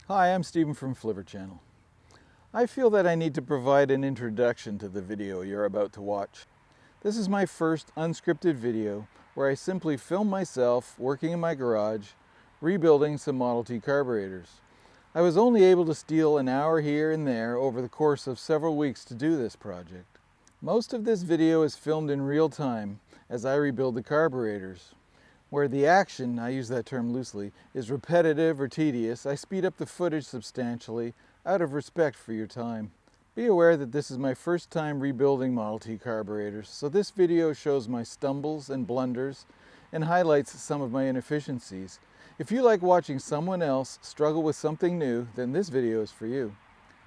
Hi, I'm Stephen from Flivver Channel. I feel that I need to provide an introduction to the video you're about to watch. This is my first unscripted video where I simply film myself working in my garage, rebuilding some Model T carburetors. I was only able to steal an hour here and there over the course of several weeks to do this project. Most of this video is filmed in real time as I rebuild the carburetors. Where the action, I use that term loosely, is repetitive or tedious, I speed up the footage substantially out of respect for your time. Be aware that this is my first time rebuilding Model T carburetors, so this video shows my stumbles and blunders and highlights some of my inefficiencies. If you like watching someone else struggle with something new, then this video is for you.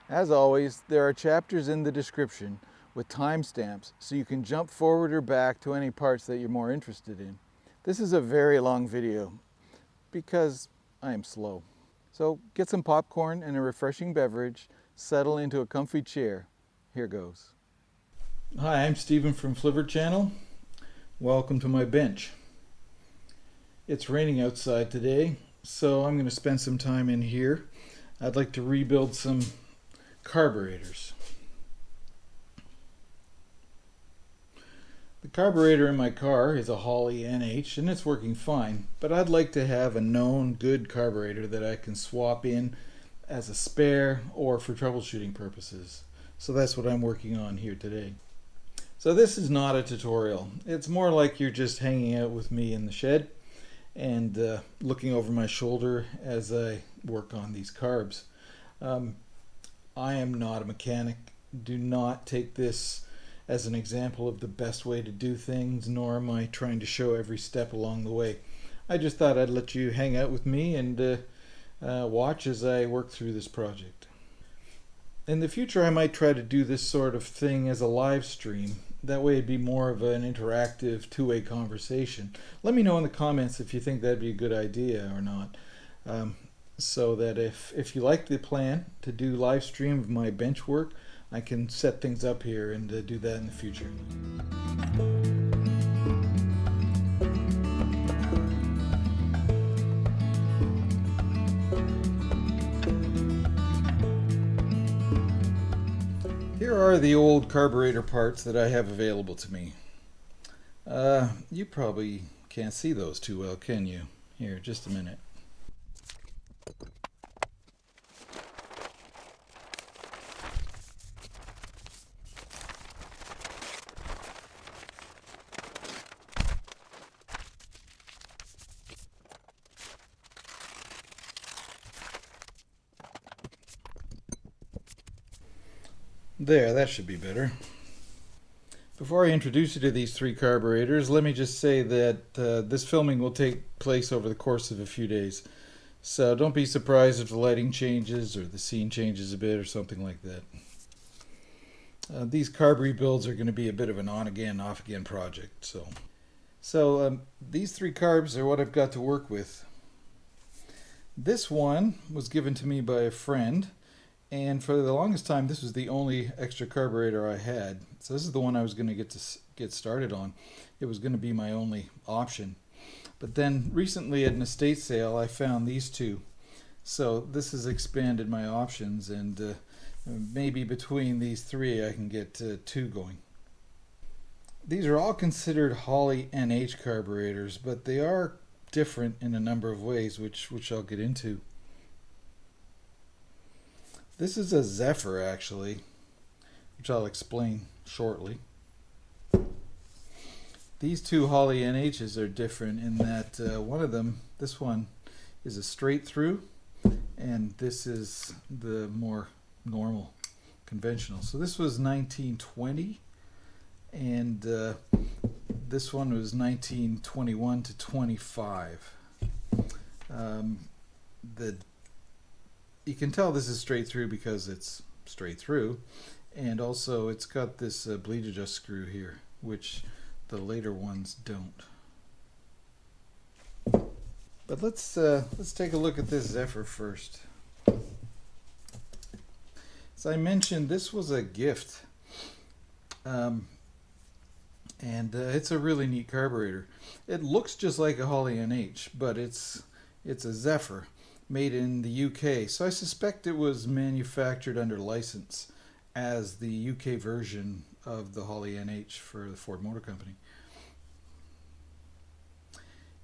As always, there are chapters in the description with timestamps so you can jump forward or back to any parts that you're more interested in. This is a very long video because I am slow. So get some popcorn and a refreshing beverage, settle into a comfy chair. Here goes. Hi, I'm Stephen from Flivver Channel. Welcome to my bench. It's raining outside today, so I'm going to spend some time in here. I'd like to rebuild some carburetors. The carburetor in my car is a Holley NH and it's working fine, but I'd like to have a known good carburetor that I can swap in as a spare or for troubleshooting purposes. So that's what I'm working on here today. So this is not a tutorial. It's more like you're just hanging out with me in the shed and looking over my shoulder as I work on these carbs. I am not a mechanic. Do not take this as an example of the best way to do things, nor am I trying to show every step along the way. I just thought I'd let you hang out with me and watch as I work through this project. In the future I might try to do this sort of thing as a live stream. That way it'd be more of an interactive two-way conversation. Let me know in the comments if you think that'd be a good idea or not. So that if you like the plan to do live stream of my bench work, I can set things up here and do that in the future. Here are the old carburetor parts that I have available to me. You probably can't see those too well, can you? Here, just a minute. There, that should be better. Before I introduce you to these three carburetors, let me just say that this filming will take place over the course of a few days. So don't be surprised if the lighting changes or the scene changes a bit or something like that. These carb rebuilds are going to be a bit of an on-again, off-again project. So these three carbs are what I've got to work with. This one was given to me by a friend. And for the longest time, this was the only extra carburetor I had. So this is the one I was going to get started on. It was going to be my only option. But then recently at an estate sale, I found these two. So this has expanded my options, and maybe between these three, I can get two going. These are all considered Holley NH carburetors, but they are different in a number of ways, which I'll get into. This is a Zephyr, actually, which I'll explain shortly. These two Holley NHs are different in that one of them, this one, is a straight through, and this is the more normal, conventional. So this was 1920, and this one was 1921 to 25. You can tell this is straight through because it's straight through, and also it's got this bleed adjust screw here, which the later ones don't. But let's take a look at this Zephyr first. As I mentioned, this was a gift, and it's a really neat carburetor. It looks just like a Holley NH, but it's a Zephyr. made in the UK. So I suspect it was manufactured under license as the UK version of the Holley NH for the Ford Motor Company.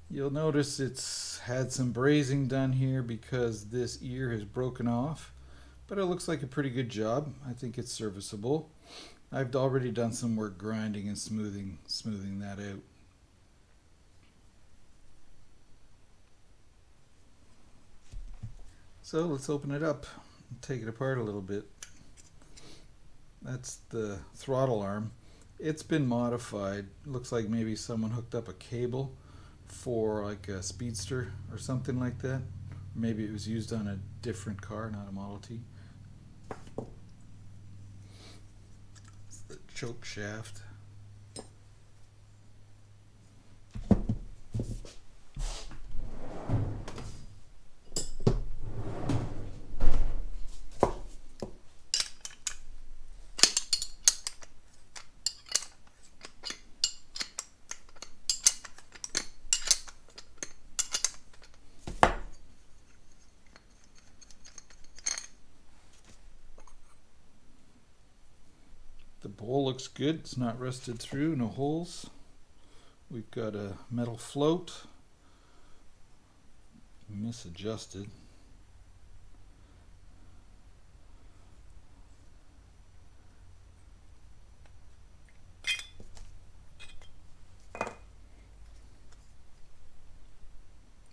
You'll notice it's had some brazing done here because this ear has broken off, but it looks like a pretty good job. I think it's serviceable. I've already done some work grinding and smoothing that out. So let's open it up and take it apart a little bit. That's the throttle arm. It's been modified. Looks like maybe someone hooked up a cable for like a Speedster or something like that. Maybe it was used on a different car, not a Model T. It's the choke shaft. The bowl looks good, it's not rusted through, no holes. We've got a metal float, misadjusted.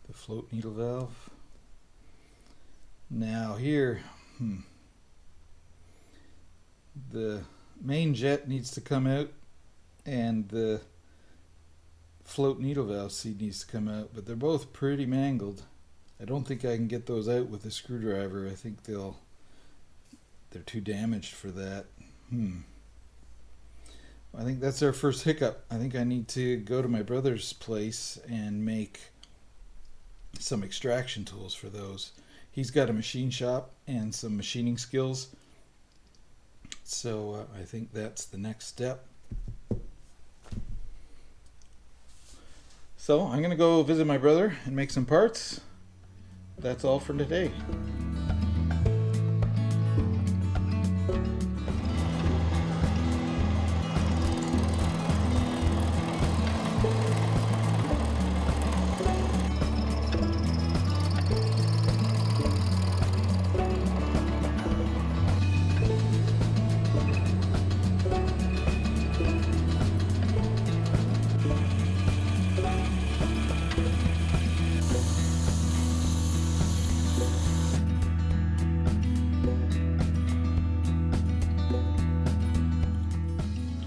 The float needle valve. Now here, the main jet needs to come out and the float needle valve seat needs to come out, but they're both pretty mangled. I don't think I can get those out with a screwdriver. I think they're too damaged for that. I think that's our first hiccup. I think I need to go to my brother's place and make some extraction tools for those. He's got a machine shop and some machining skills. So I think that's the next step. So I'm going to go visit my brother and make some parts. That's all for today.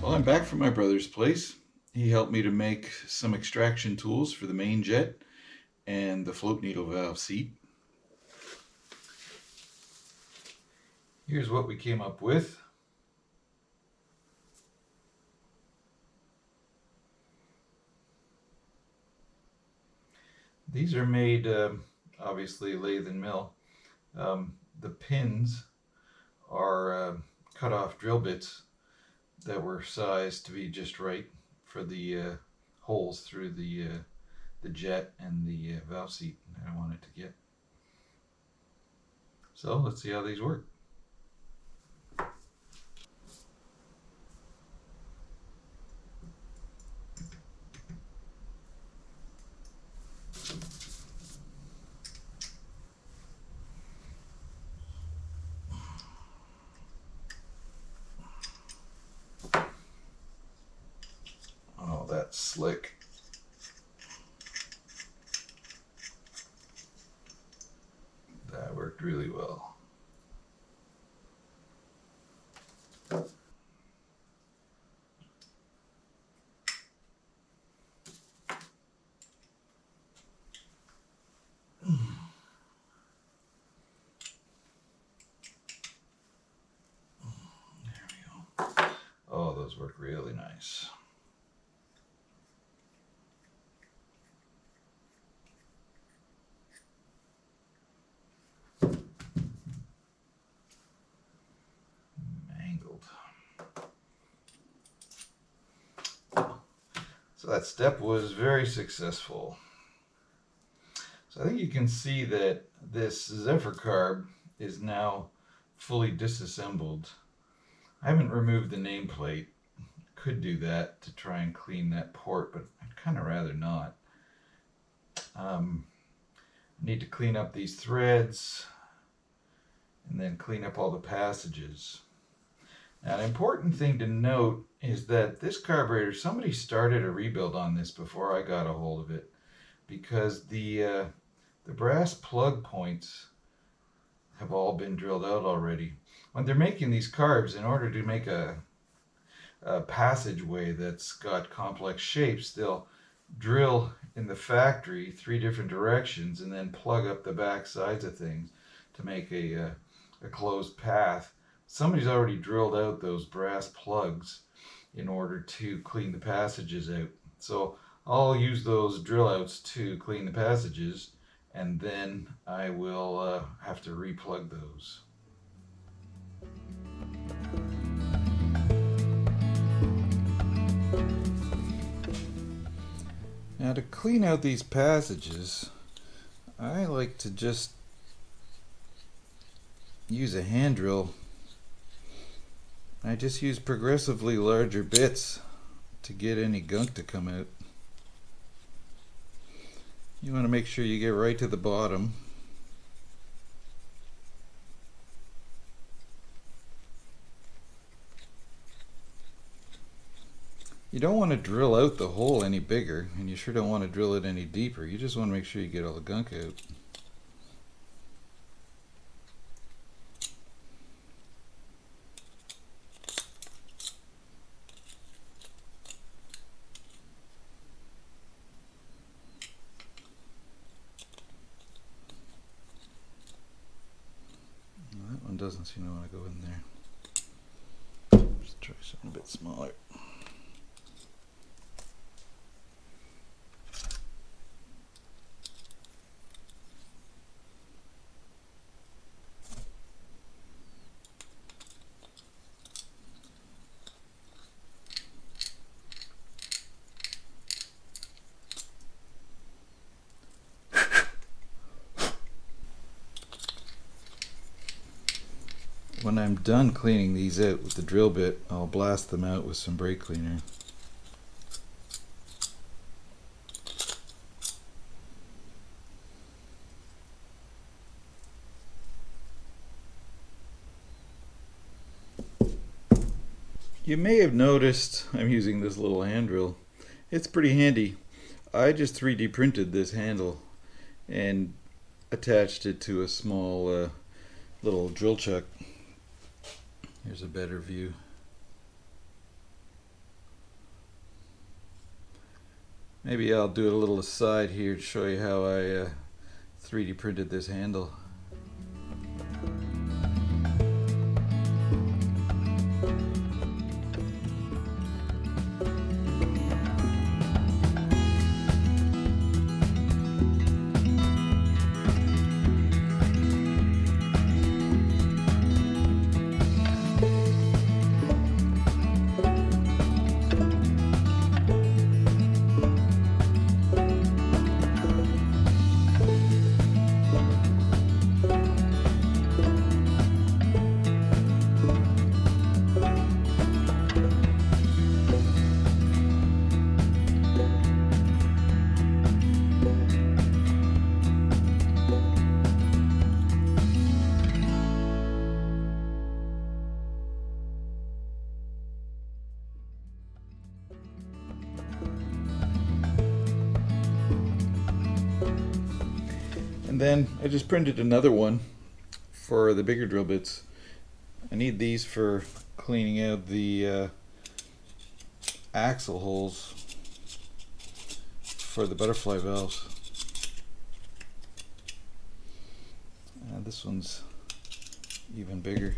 Well, I'm back from my brother's place. He helped me to make some extraction tools for the main jet and the float needle valve seat. Here's what we came up with. These are made, obviously, lathe and mill. The pins are cut off drill bits that were sized to be just right for the holes through the jet and the valve seat that I wanted to get. So let's see how these work. Oh, that's slick. That worked really well. There we go. Oh, those work really nice. So that step was very successful. So I think you can see that this Zephyr carb is now fully disassembled. I haven't removed the nameplate. Could do that to try and clean that port, but I'd kind of rather not. Need to clean up these threads and then clean up all the passages. Now, an important thing to note is that this carburetor, somebody started a rebuild on this before I got a hold of it, because the brass plug points have all been drilled out already. When they're making these carbs, in order to make a passageway that's got complex shapes, they'll drill in the factory 3 different directions and then plug up the back sides of things to make a closed path. Somebody's already drilled out those brass plugs in order to clean the passages out. So I'll use those drill outs to clean the passages, and then I will have to replug those. Now, to clean out these passages, I like to just use a hand drill. I just use progressively larger bits to get any gunk to come out. You want to make sure you get right to the bottom. You don't want to drill out the hole any bigger, and you sure don't want to drill it any deeper. You just want to make sure you get all the gunk out. Well, that one doesn't seem to want to go in there. Let's try something a bit smaller. When I'm done cleaning these out with the drill bit, I'll blast them out with some brake cleaner. You may have noticed I'm using this little hand drill. It's pretty handy. I just 3D printed this handle and attached it to a small little drill chuck. Here's a better view. Maybe I'll do a little aside here to show you how I 3D printed this handle. And then I just printed another one for the bigger drill bits. I need these for cleaning out the axle holes for the butterfly valves. This one's even bigger.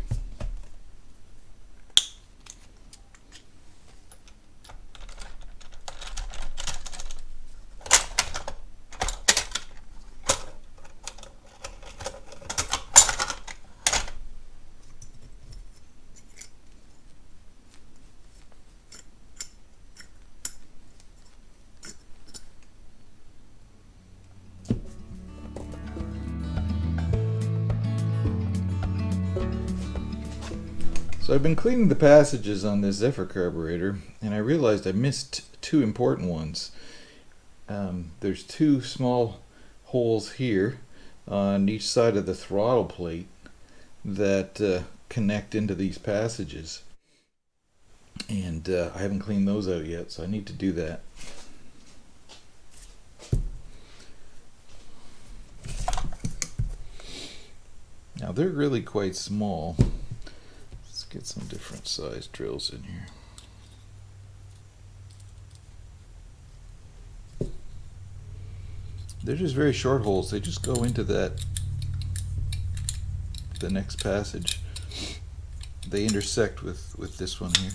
So I've been cleaning the passages on this Zephyr carburetor, and I realized I missed two important ones. There's two small holes here on each side of the throttle plate that connect into these passages, and I haven't cleaned those out yet, so I need to do that. Now they're really quite small. Let's get some different size drills in here. They're just very short holes. They just go into the next passage. They intersect with this one here.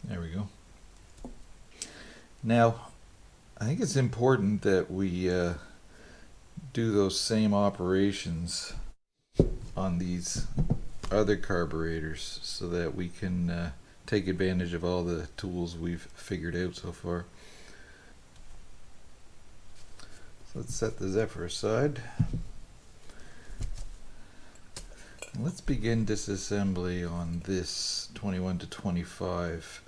There we go. Now, I think it's important that we do those same operations on these other carburetors so that we can take advantage of all the tools we've figured out so far. So let's set the Zephyr aside. Let's begin disassembly on this 21 to 25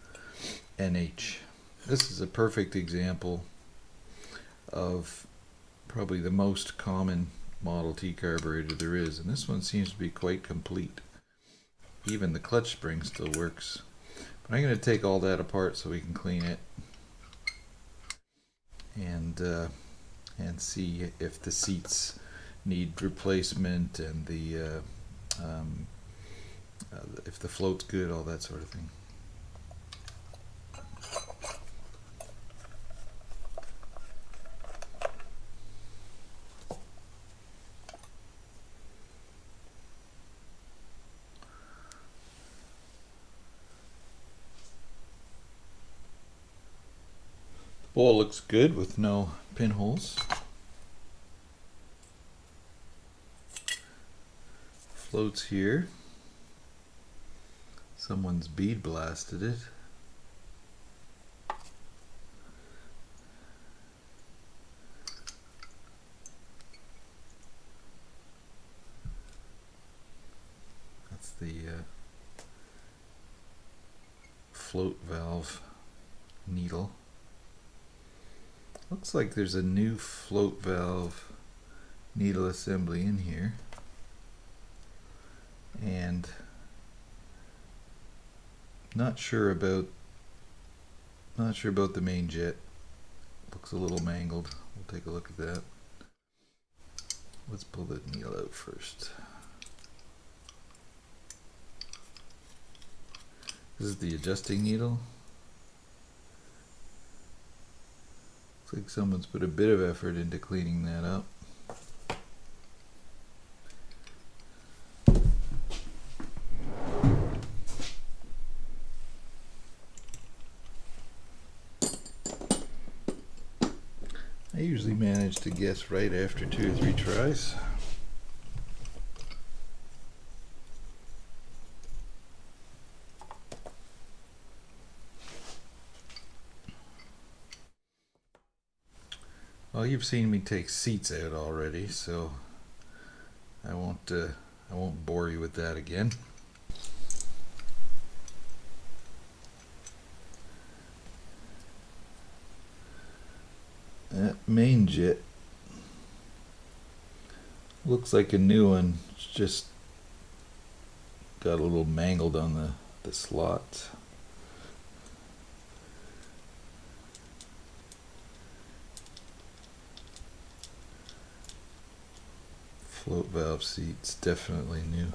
NH. This is a perfect example of probably the most common Model T carburetor there is, and this one seems to be quite complete. Even the clutch spring still works. But I'm going to take all that apart so we can clean it and see if the seats need replacement and if the float's good, all that sort of thing. The bowl looks good with no pinholes. Floats here. Someone's bead blasted it. That's the float valve needle. Looks like there's a new float valve needle assembly in here, and not sure about the main jet. Looks a little mangled. We'll take a look at that. Let's pull the needle out first. This is the adjusting needle. Looks like someone's put a bit of effort into cleaning that up. I usually manage to guess right after 2 or 3 tries. Well, you've seen me take seats out already, so I won't bore you with that again. That main jet looks like a new one. It's just got a little mangled on the slot. Float valve seats definitely new.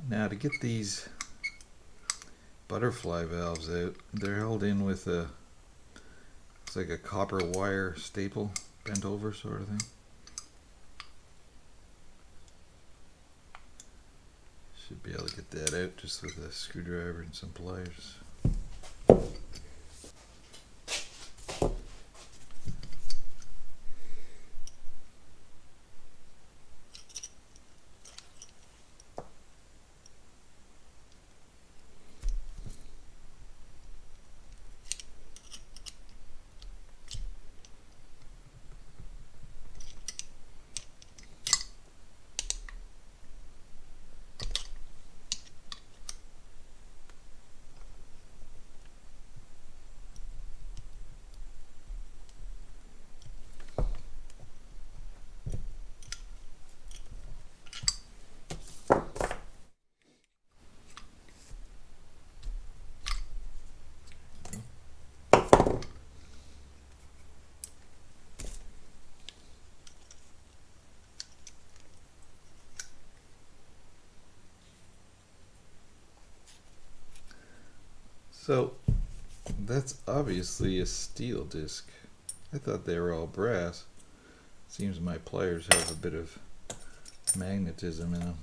Now to get these butterfly valves out, they're held in with it's like a copper wire staple bent over sort of thing. Should be able to get that out just with a screwdriver and some pliers. So that's obviously a steel disc. I thought they were all brass. Seems my pliers have a bit of magnetism in them.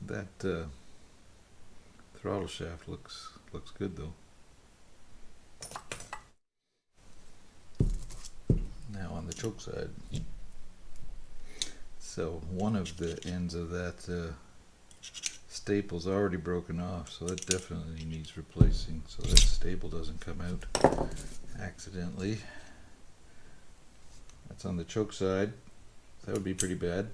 That throttle shaft looks good though. Now on the choke side. So one of the ends of that staple's already broken off, so that definitely needs replacing so that staple doesn't come out accidentally. That's on the choke side. That would be pretty bad.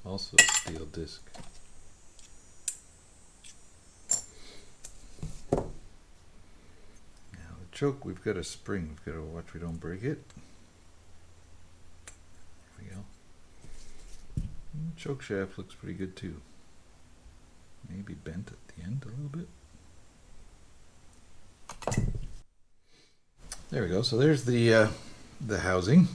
Also a steel disc. Now the choke, we've got a spring. We've got to watch we don't break it. There we go. And the choke shaft looks pretty good too. Maybe bent at the end a little bit. There we go. So there's the housing.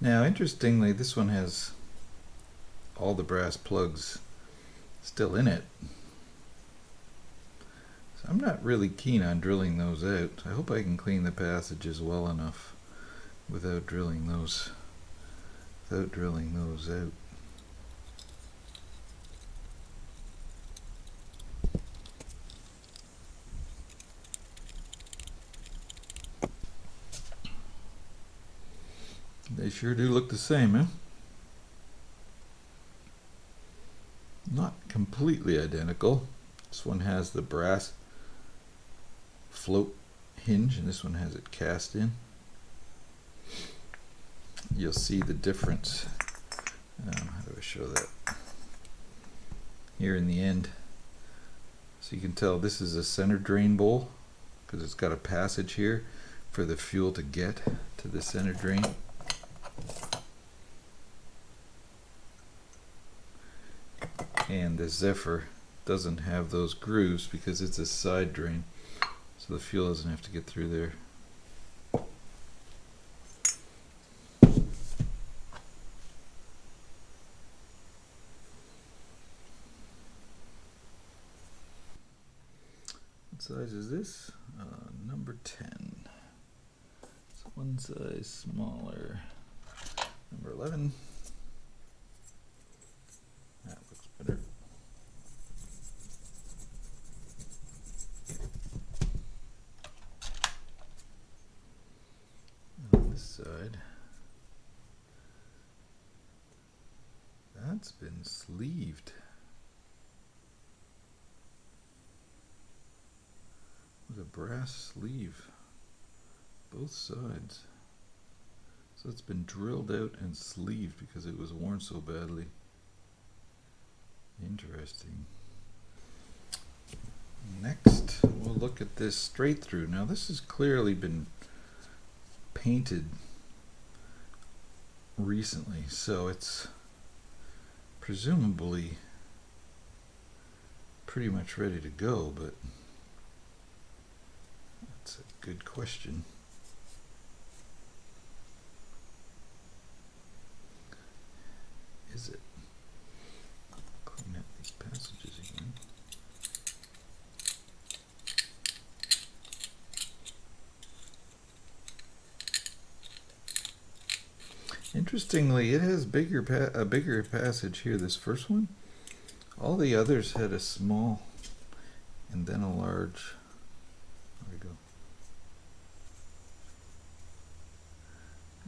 Now, interestingly, this one has all the brass plugs still in it. So I'm not really keen on drilling those out. I hope I can clean the passages well enough without drilling those out. They sure do look the same, eh? Not completely identical. This one has the brass float hinge and this one has it cast in. You'll see the difference. How do I show that? Here in the end. So you can tell this is a center drain bowl because it's got a passage here for the fuel to get to the center drain. And the Zephyr doesn't have those grooves because it's a side drain, so the fuel doesn't have to get through there. What size is this? Number 10. It's one size smaller. Number 11. That looks better. On this side, that's been sleeved. With a brass sleeve, both sides. So it's been drilled out and sleeved because it was worn so badly. Interesting. Next, we'll look at this straight through. Now this has clearly been painted recently, so it's presumably pretty much ready to go, but that's a good question. Is it? Clean up these passages again. Interestingly, it has a bigger passage here, this first one. All the others had a small and then a large. There we go.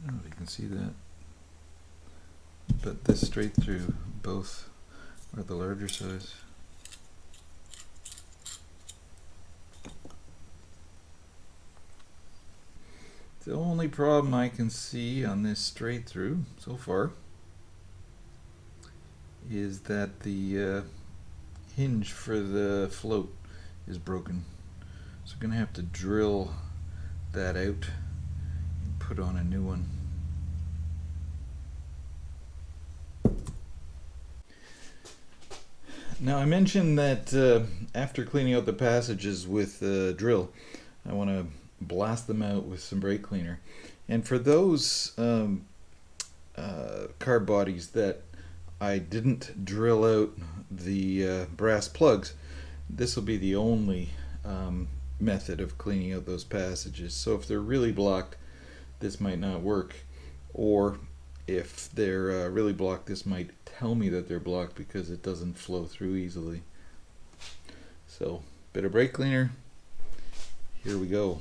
I don't know if you can see that. But this straight through, both are the larger size. The only problem I can see on this straight through so far is that the hinge for the float is broken. So I'm going to have to drill that out and put on a new one. Now I mentioned that after cleaning out the passages with the drill, I want to blast them out with some brake cleaner. And for those carb bodies that I didn't drill out the brass plugs, this will be the only method of cleaning out those passages. So if they're really blocked, this might not work, or if they're really blocked, this might tell me that they're blocked because it doesn't flow through easily. So, bit of brake cleaner, here we go.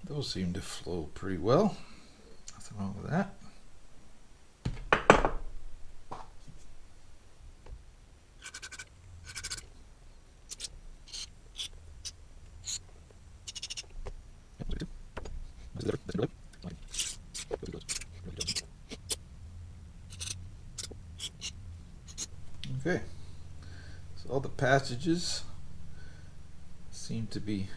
Those seem to flow pretty well. Nothing wrong with that. Okay, so all the passages seem to be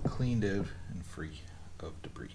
cleaned out and free of debris.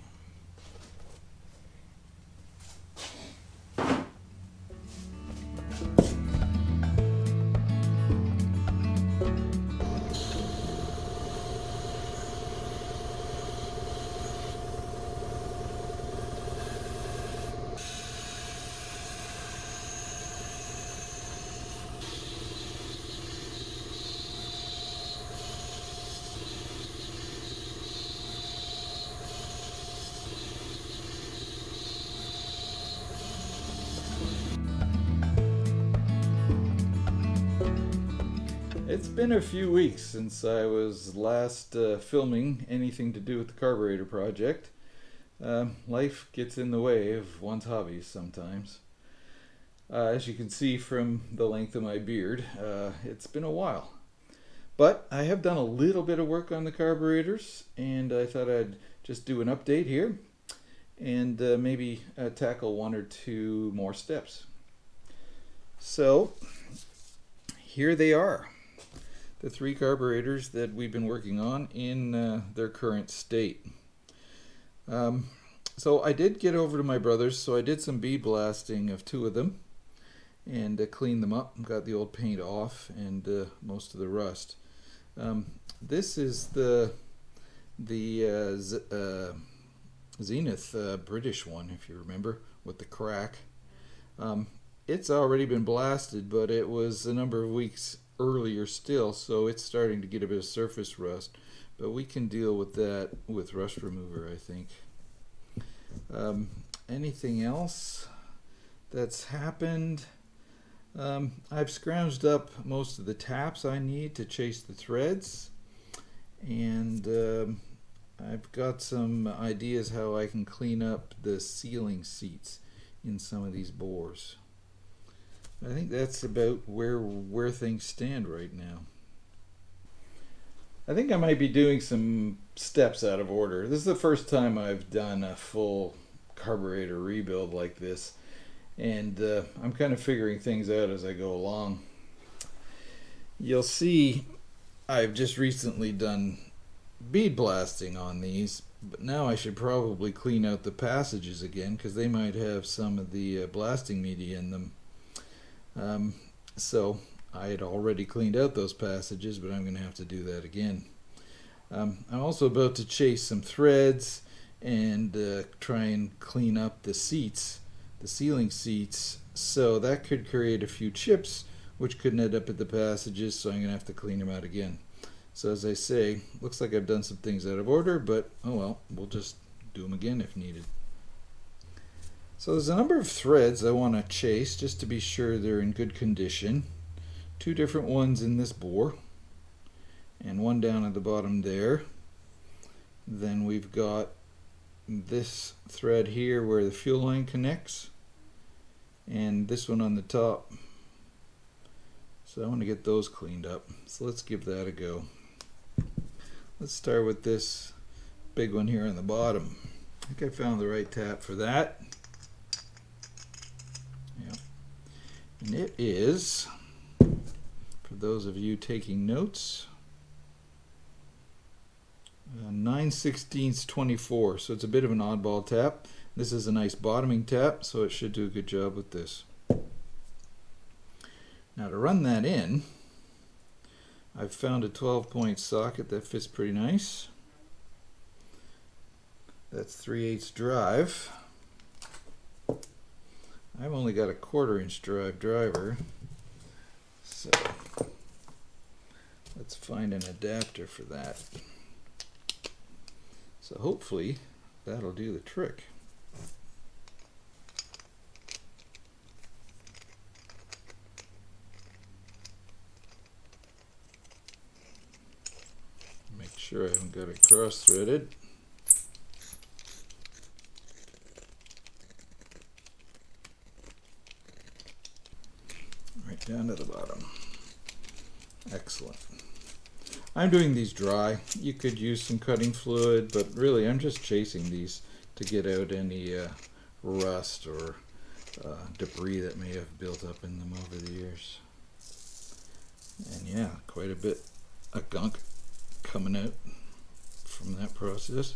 It's been a few weeks since I was last filming anything to do with the carburetor project. Life gets in the way of one's hobbies sometimes. As you can see from the length of my beard, it's been a while. But I have done a little bit of work on the carburetors, and I thought I'd just do an update here and maybe tackle one or two more steps. So here they are, the three carburetors that we've been working on in their current state. So I did get over to my brother's, so I did some bead blasting of two of them and cleaned them up, got the old paint off and most of the rust. This is the Zenith British one, if you remember, with the crack. It's already been blasted, but it was a number of weeks earlier still, so it's starting to get a bit of surface rust, but we can deal with that with rust remover, I think. Anything else that's happened? I've scrounged up most of the taps I need to chase the threads, and I've got some ideas how I can clean up the sealing seats in some of these bores. I think that's about where things stand right now. I think I might be doing some steps out of order. This is the first time I've done a full carburetor rebuild like this, and I'm kind of figuring things out as I go along. You'll see I've just recently done bead blasting on these, but now I should probably clean out the passages again because they might have some of the blasting media in them. So I had already cleaned out those passages, but I'm going to have to do that again. I'm also about to chase some threads and try and clean up the seats, the sealing seats, So that could create a few chips, which could end up at the passages, so I'm going to have to clean them out again. So as I say, looks like I've done some things out of order, but oh well, we'll just do them again if needed. So there's a number of threads I want to chase just to be sure they're in good condition. Two different ones in this bore, and one down at the bottom there. Then we've got this thread here where the fuel line connects, and this one on the top. So I want to get those cleaned up. So let's give that a go. Let's start with this big one here on the bottom. I think I found the right tap for that. Yeah. And it is, for those of you taking notes, 9/16 24, so it's a bit of an oddball tap. This is a nice bottoming tap, so it should do a good job with this. Now to run that in, I've found a 12-point socket that fits pretty nice. That's 3/8 drive. I've only got a 1/4 inch driver, so let's find an adapter for that. So hopefully that'll do the trick. Make sure I haven't got it cross-threaded. Right down to the bottom. Excellent. I'm doing these dry. You could use some cutting fluid, but really I'm just chasing these to get out any rust or debris that may have built up in them over the years. And yeah, quite a bit of gunk coming out from that process.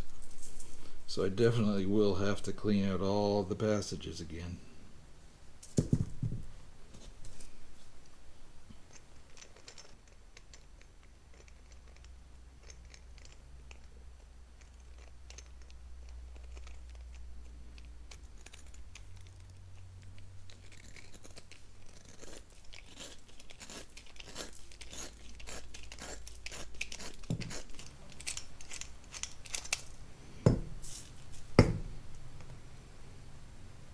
So I definitely will have to clean out all the passages again.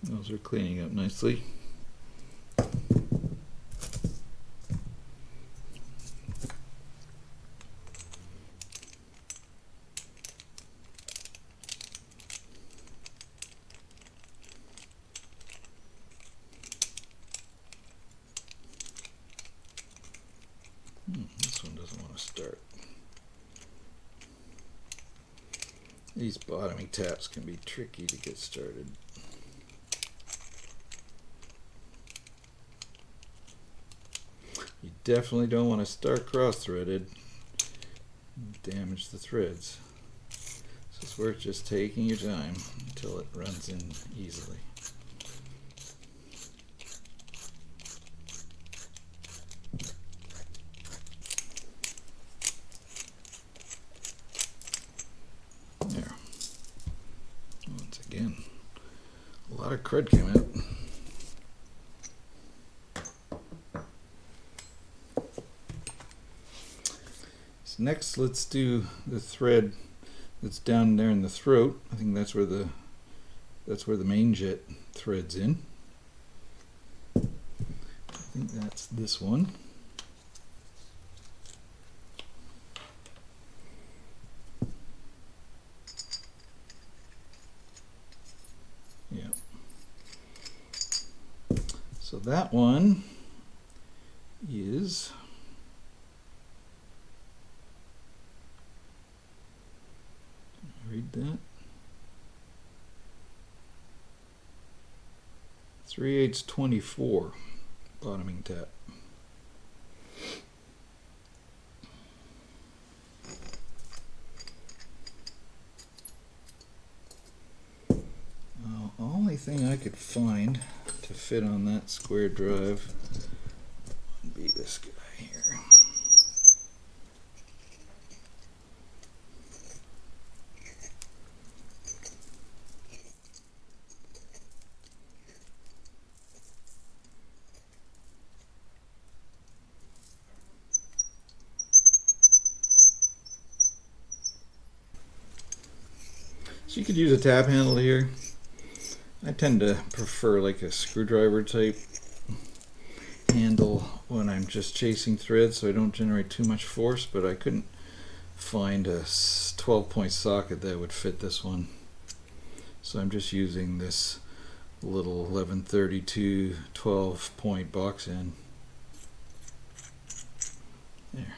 Those are cleaning up nicely. This one doesn't want to start. These bottoming taps can be tricky to get started. You definitely don't want to start cross-threaded and damage the threads. So it's worth just taking your time until it runs in easily. There. Once again, a lot of crud came out. Next, let's do the thread that's down there in the throat. I think that's where the main jet threads in. I think that's this one. Yeah. So that one is read that. 3/8 24 bottoming tap. Only thing I could find to fit on that square drive would be this guy here. So you could use a tap handle here. I tend to prefer like a screwdriver type handle when I'm just chasing threads so I don't generate too much force, but I couldn't find a 12-point socket that would fit this one. So I'm just using this little 1132 12-point box end. There.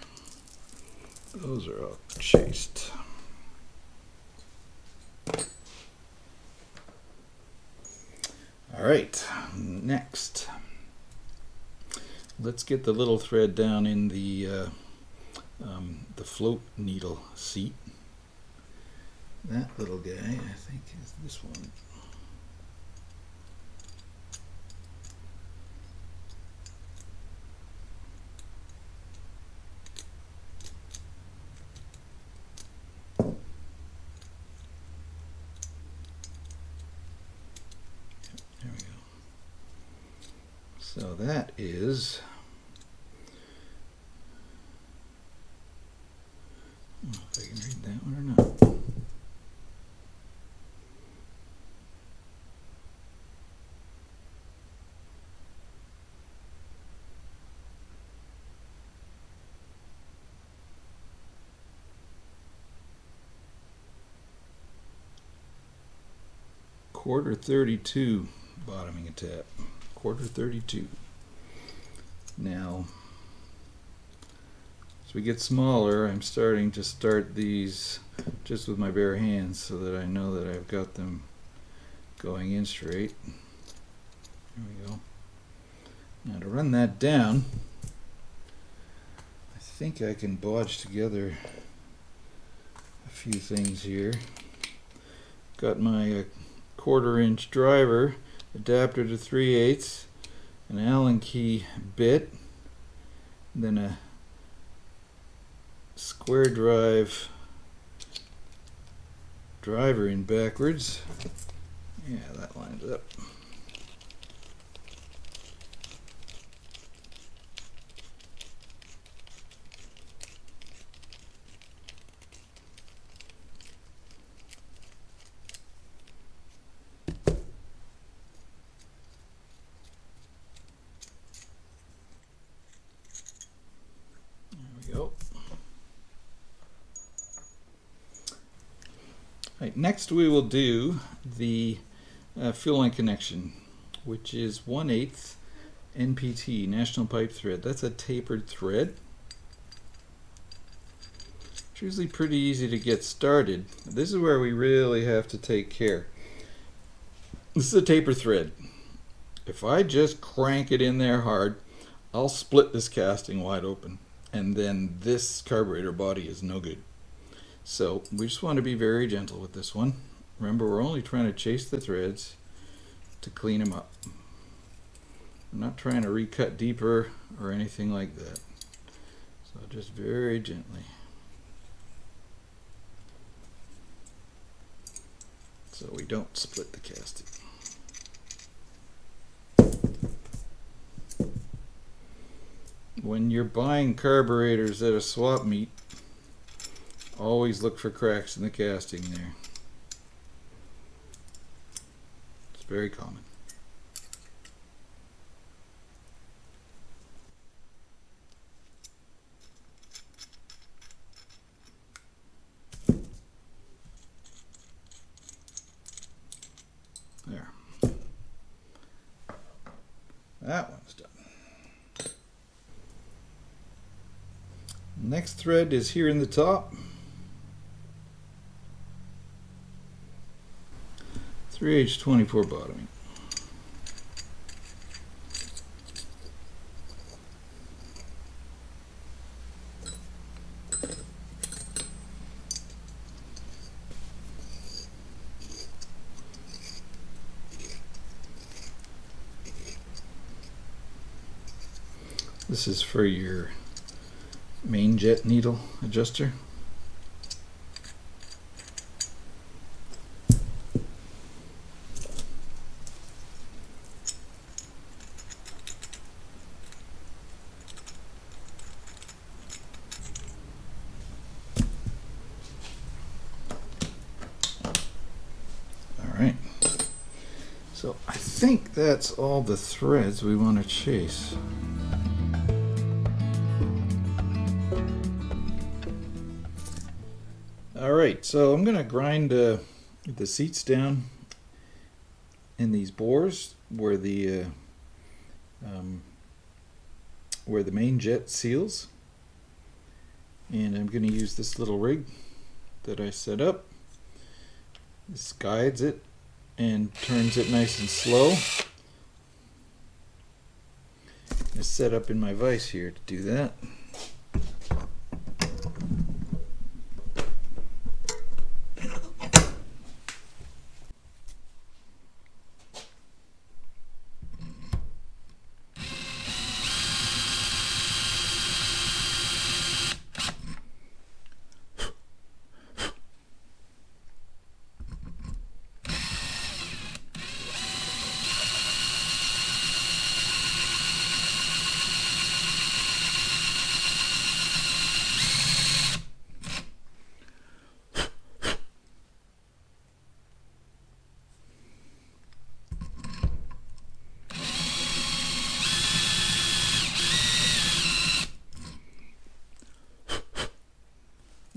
Those are all chased. All right, next, let's get the little thread down in the float needle seat. That little guy, I think, is this one. There we go. So that is, I don't know if I can read that one or not. Quarter 32 bottoming a tap. Quarter 32. Now, as we get smaller, I'm starting to start these just with my bare hands so that I know that I've got them going in straight. There we go. Now to run that down, I think I can bodge together a few things here. Got my 1/4-inch driver, adapter to 3/8, an Allen key bit, then a square drive driver in backwards. Yeah, that lines up. Right, next we will do the fuel line connection, which is 1/8 NPT, National Pipe Thread. That's a tapered thread. It's usually pretty easy to get started. This is where we really have to take care. This is a taper thread. If I just crank it in there hard, I'll split this casting wide open, and then this carburetor body is no good. So we just want to be very gentle with this one. Remember, we're only trying to chase the threads to clean them up. I'm not trying to recut deeper or anything like that. So just very gently. So we don't split the casting. When you're buying carburetors at a swap meet, always look for cracks in the casting there. It's very common. There. That one's done. Next thread is here in the top. 3H24 bottoming. This is for your main jet needle adjuster. think that's all the threads we want to chase. Alright, so I'm going to grind the seats down in these bores where the main jet seals, and I'm going to use this little rig that I set up. This guides it and turns it nice and slow. It's set up in my vise here to do that.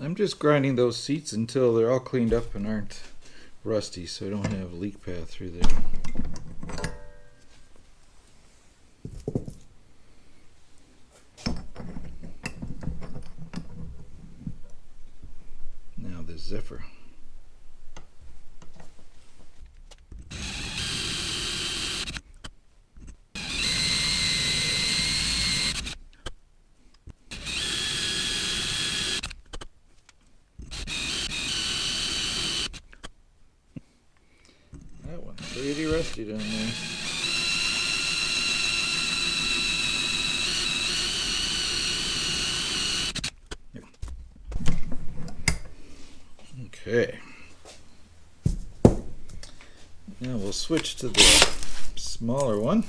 I'm just grinding those seats until they're all cleaned up and aren't rusty, so I don't have a leak path through there. Now the Zephyr. Pretty rusty down there. Okay. Now we'll switch to the smaller one.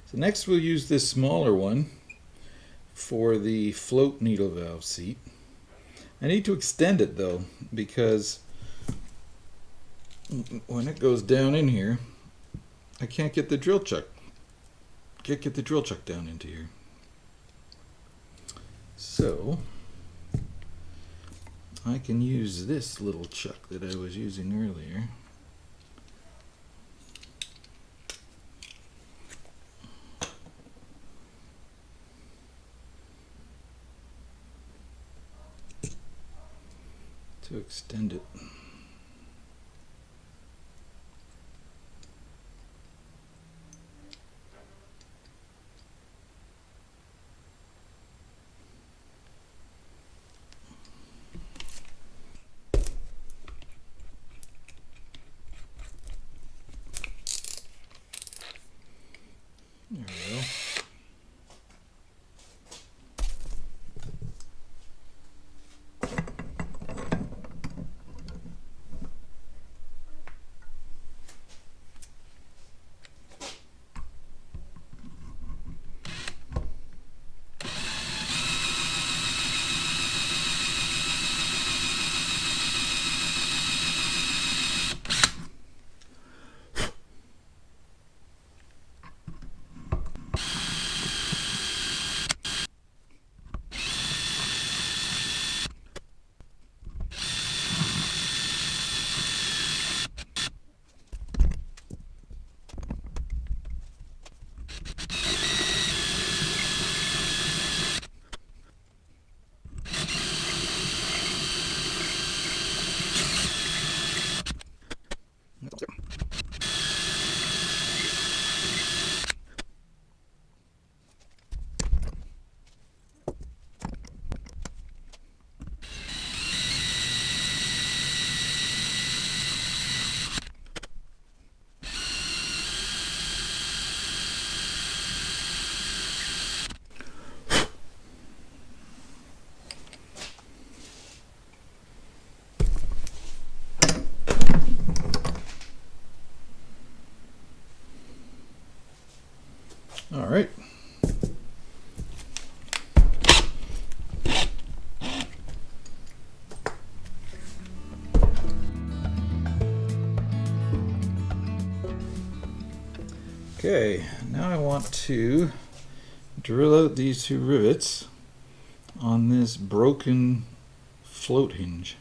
So next we'll use this smaller one for the float needle valve seat. I need to extend it though, because when it goes down in here, I can't get the drill chuck. Can't get the drill chuck down into here. So I can use this little chuck that I was using earlier. To extend it. There we go. All right. Okay, now I want to drill out these two rivets on this broken float hinge.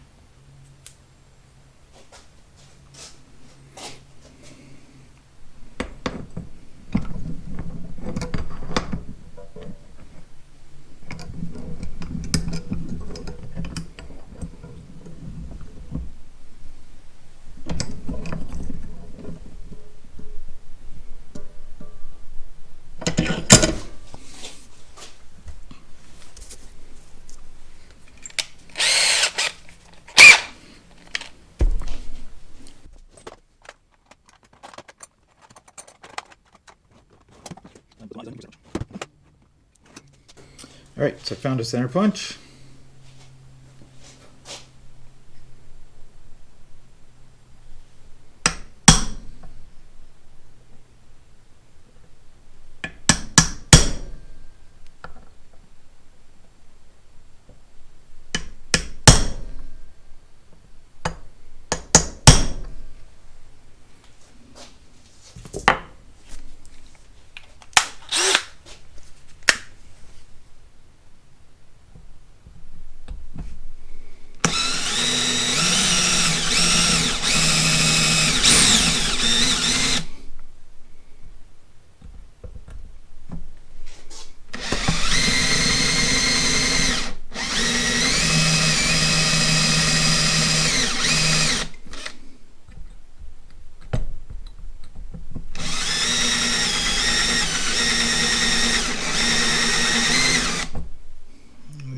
Alright, so I found a center punch.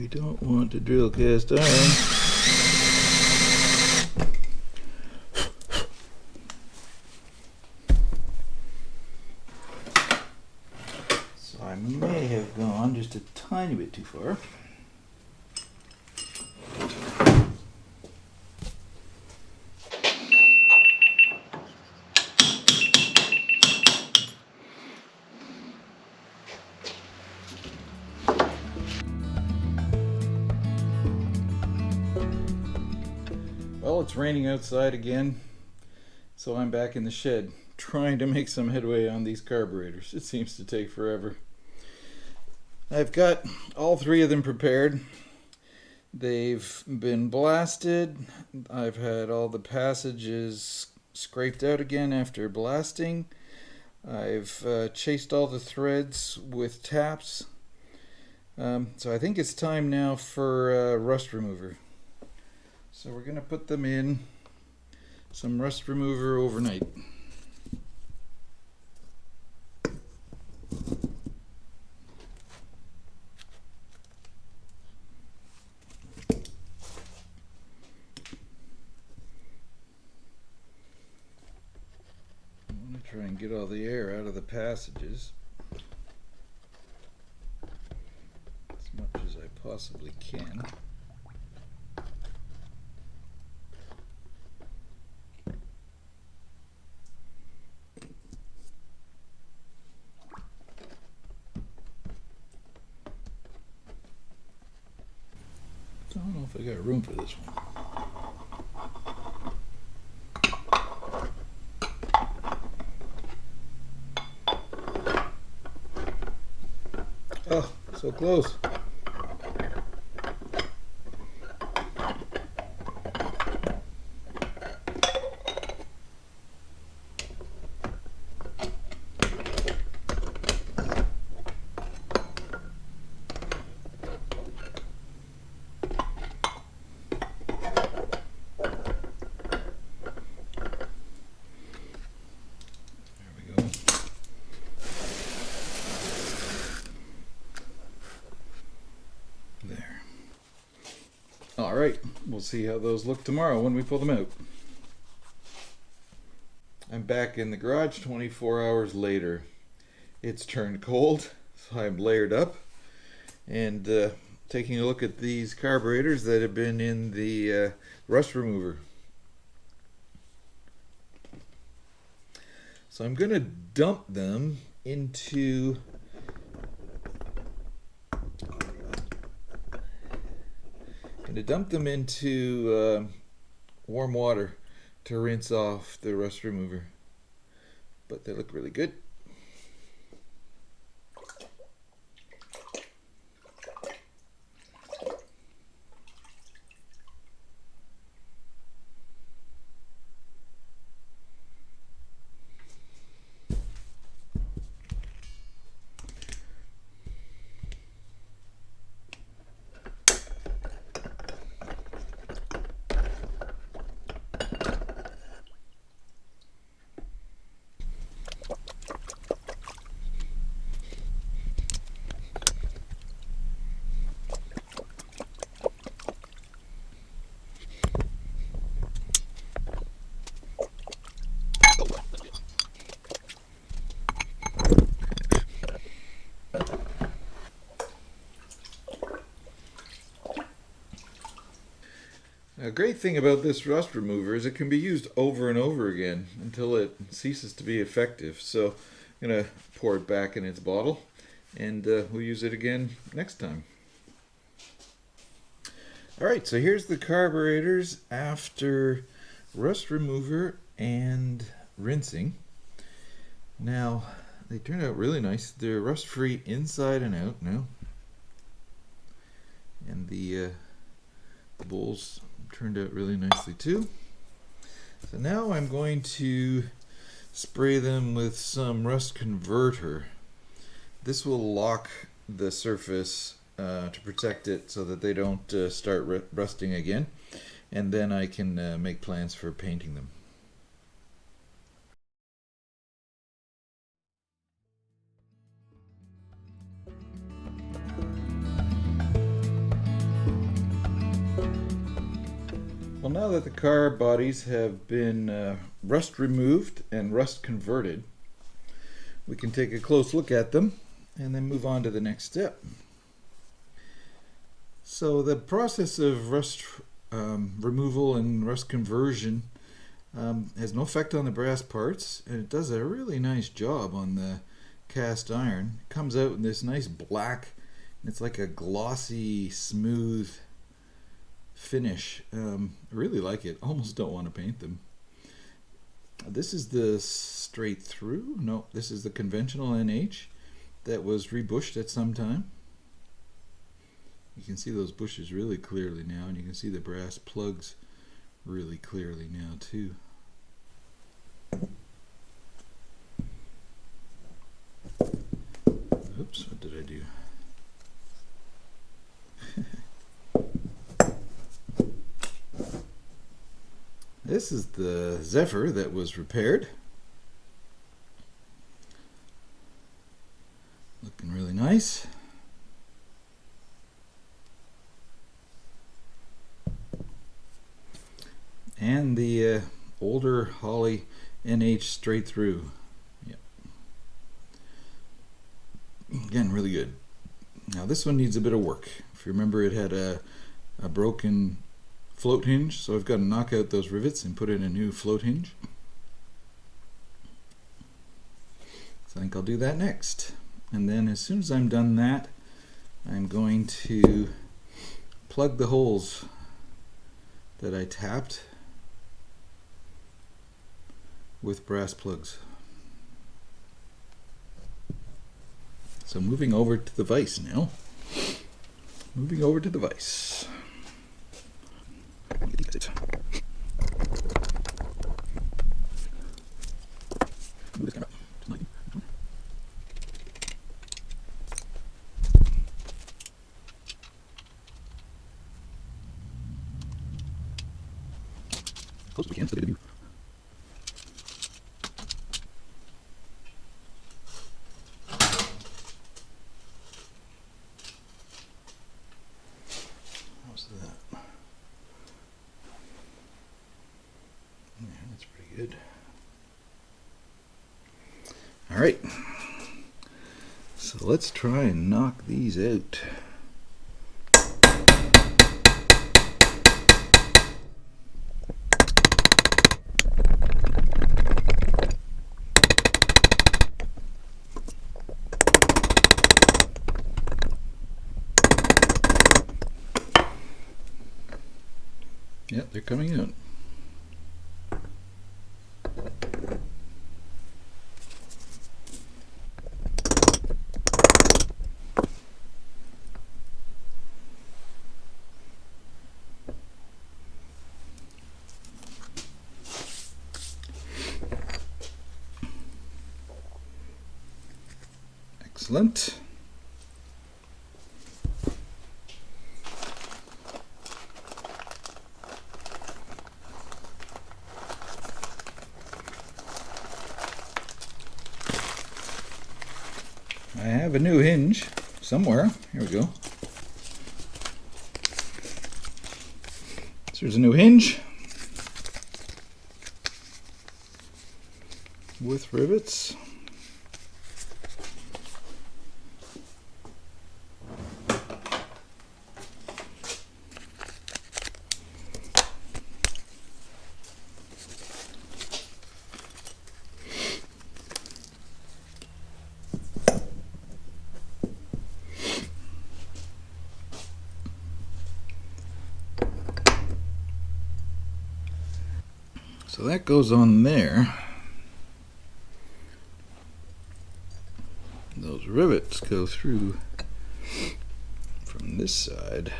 Don't want to drill cast iron. So I may have gone just a tiny bit too far. Well, it's raining outside again, so I'm back in the shed trying to make some headway on these carburetors. It seems to take forever. I've got all three of them prepared. They've been blasted. I've had all the passages scraped out again after blasting. I've chased all the threads with taps. So I think it's time now for rust remover. So we're going to put them in some rust remover overnight. I want to try and get all the air out of the passages as much as I possibly can. I don't know if I got room for this one. Oh, so close. Alright, we'll see how those look tomorrow when we pull them out. I'm back in the garage 24 hours later. It's turned cold, so I'm layered up and taking a look at these carburetors that have been in the rust remover. So I'm going to dump them into warm water to rinse off the rust remover. But they look really good. A great thing about this rust remover is it can be used over and over again until it ceases to be effective. So I'm going to pour it back in its bottle, and we'll use it again next time. Alright, so here's the carburetors after rust remover and rinsing. Now, they turned out really nice. They're rust-free inside and out now. And the bowls turned out really nicely too. So now I'm going to spray them with some rust converter. This will lock the surface to protect it so that they don't start rusting again, and then I can make plans for painting them. Well, now that the car bodies have been rust removed and rust converted, we can take a close look at them and then move on to the next step. So the process of rust removal and rust conversion has no effect on the brass parts, and it does a really nice job on the cast iron. It comes out in this nice black, and it's like a glossy, smooth finish. I really like it. Almost don't want to paint them. This is the straight through. No, this is the conventional NH that was rebushed at some time. You can see those bushes really clearly now, and you can see the brass plugs really clearly now too. Oops, what did I do? This is the Zephyr that was repaired. Looking really nice. And the older Holley NH straight through. Yep. Again, really good. Now this one needs a bit of work. If you remember, it had a broken float hinge, so I've got to knock out those rivets and put in a new float hinge. So I think I'll do that next. And then as soon as I'm done that, I'm going to plug the holes that I tapped with brass plugs. So moving over to the vise now. Moving over to the vise. Close as we can so they get a view. How's that? Yeah, that's pretty good. All right. So let's try and knock these out. Yep, they're coming out. Excellent. I have a new hinge somewhere. Here we go. So here's a new hinge with rivets. So that goes on there. Those rivets go through from this side.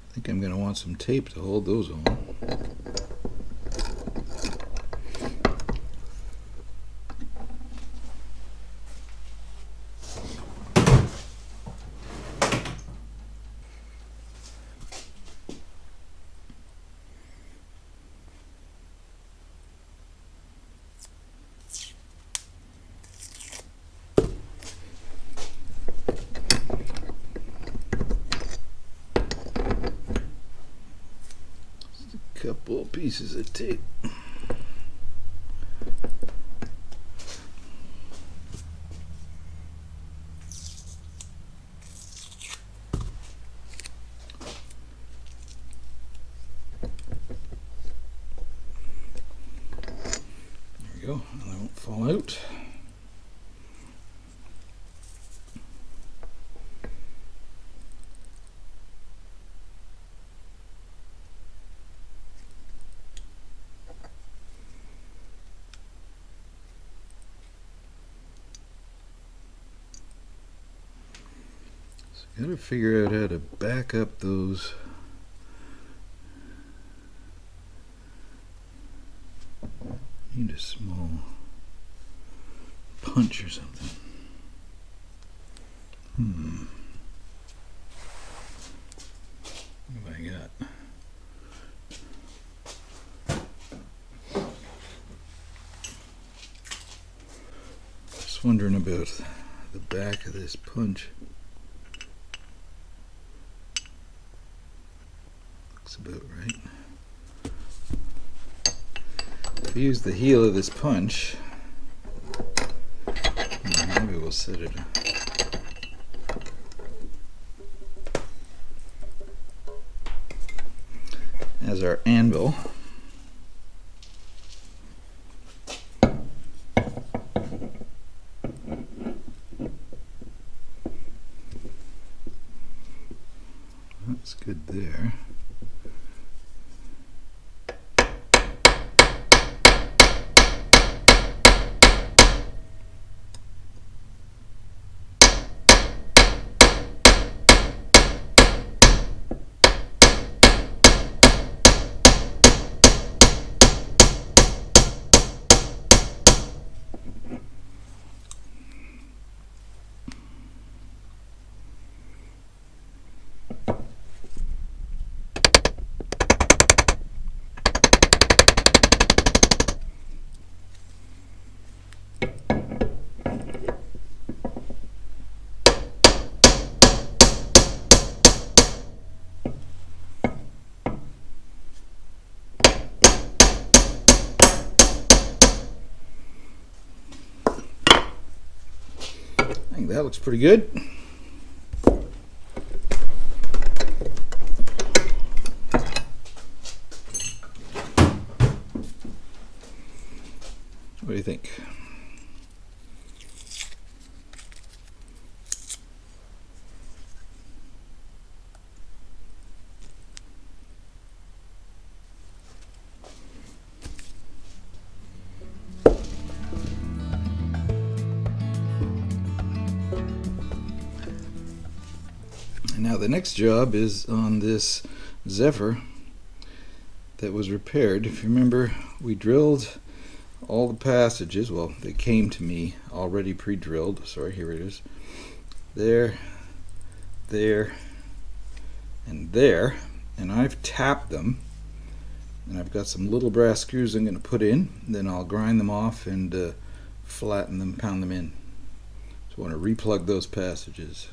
I think I'm going to want some tape to hold those on. Couple pieces of tape. There we go, and they won't fall out. Gotta figure out how to back up those need a small punch or something. What have I got? Just wondering about the back of this punch. About right. If we use the heel of this punch, maybe we'll set it as our anvil. That's good there. That looks pretty good. What do you think? Now the next job is on this Zephyr that was repaired. If you remember, we drilled all the passages. Well, they came to me already pre-drilled. Sorry, here it is. There, there, and there. And I've tapped them. And I've got some little brass screws I'm going to put in. Then I'll grind them off and flatten them, pound them in. So I want to replug those passages.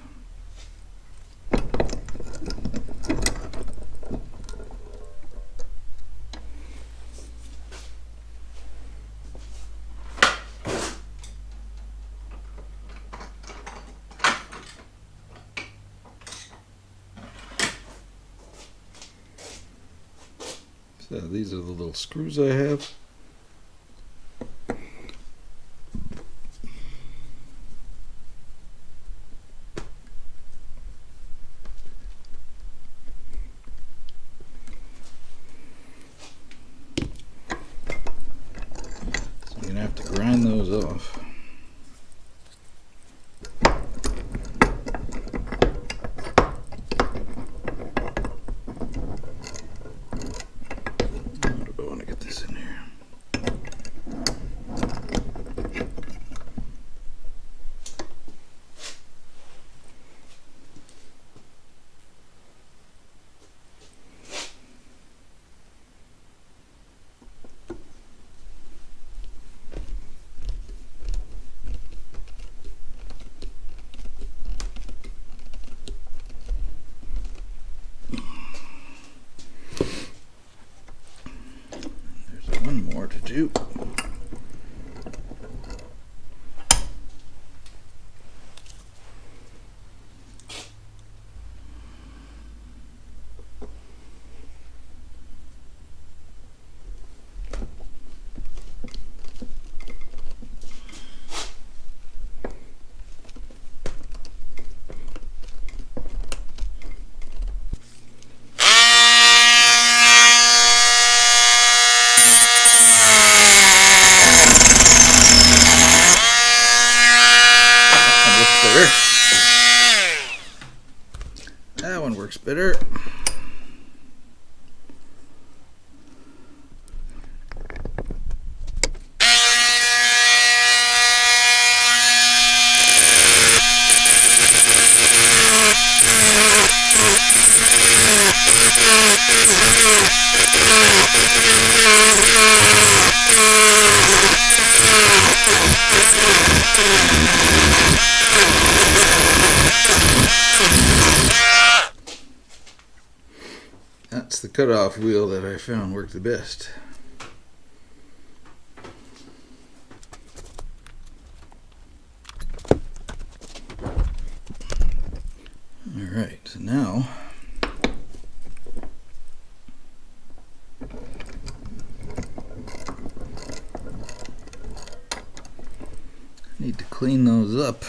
So these are the little screws I have. shoot. That one works better. That's the cutoff wheel that I found worked the best. Alright, so now I need to clean those up.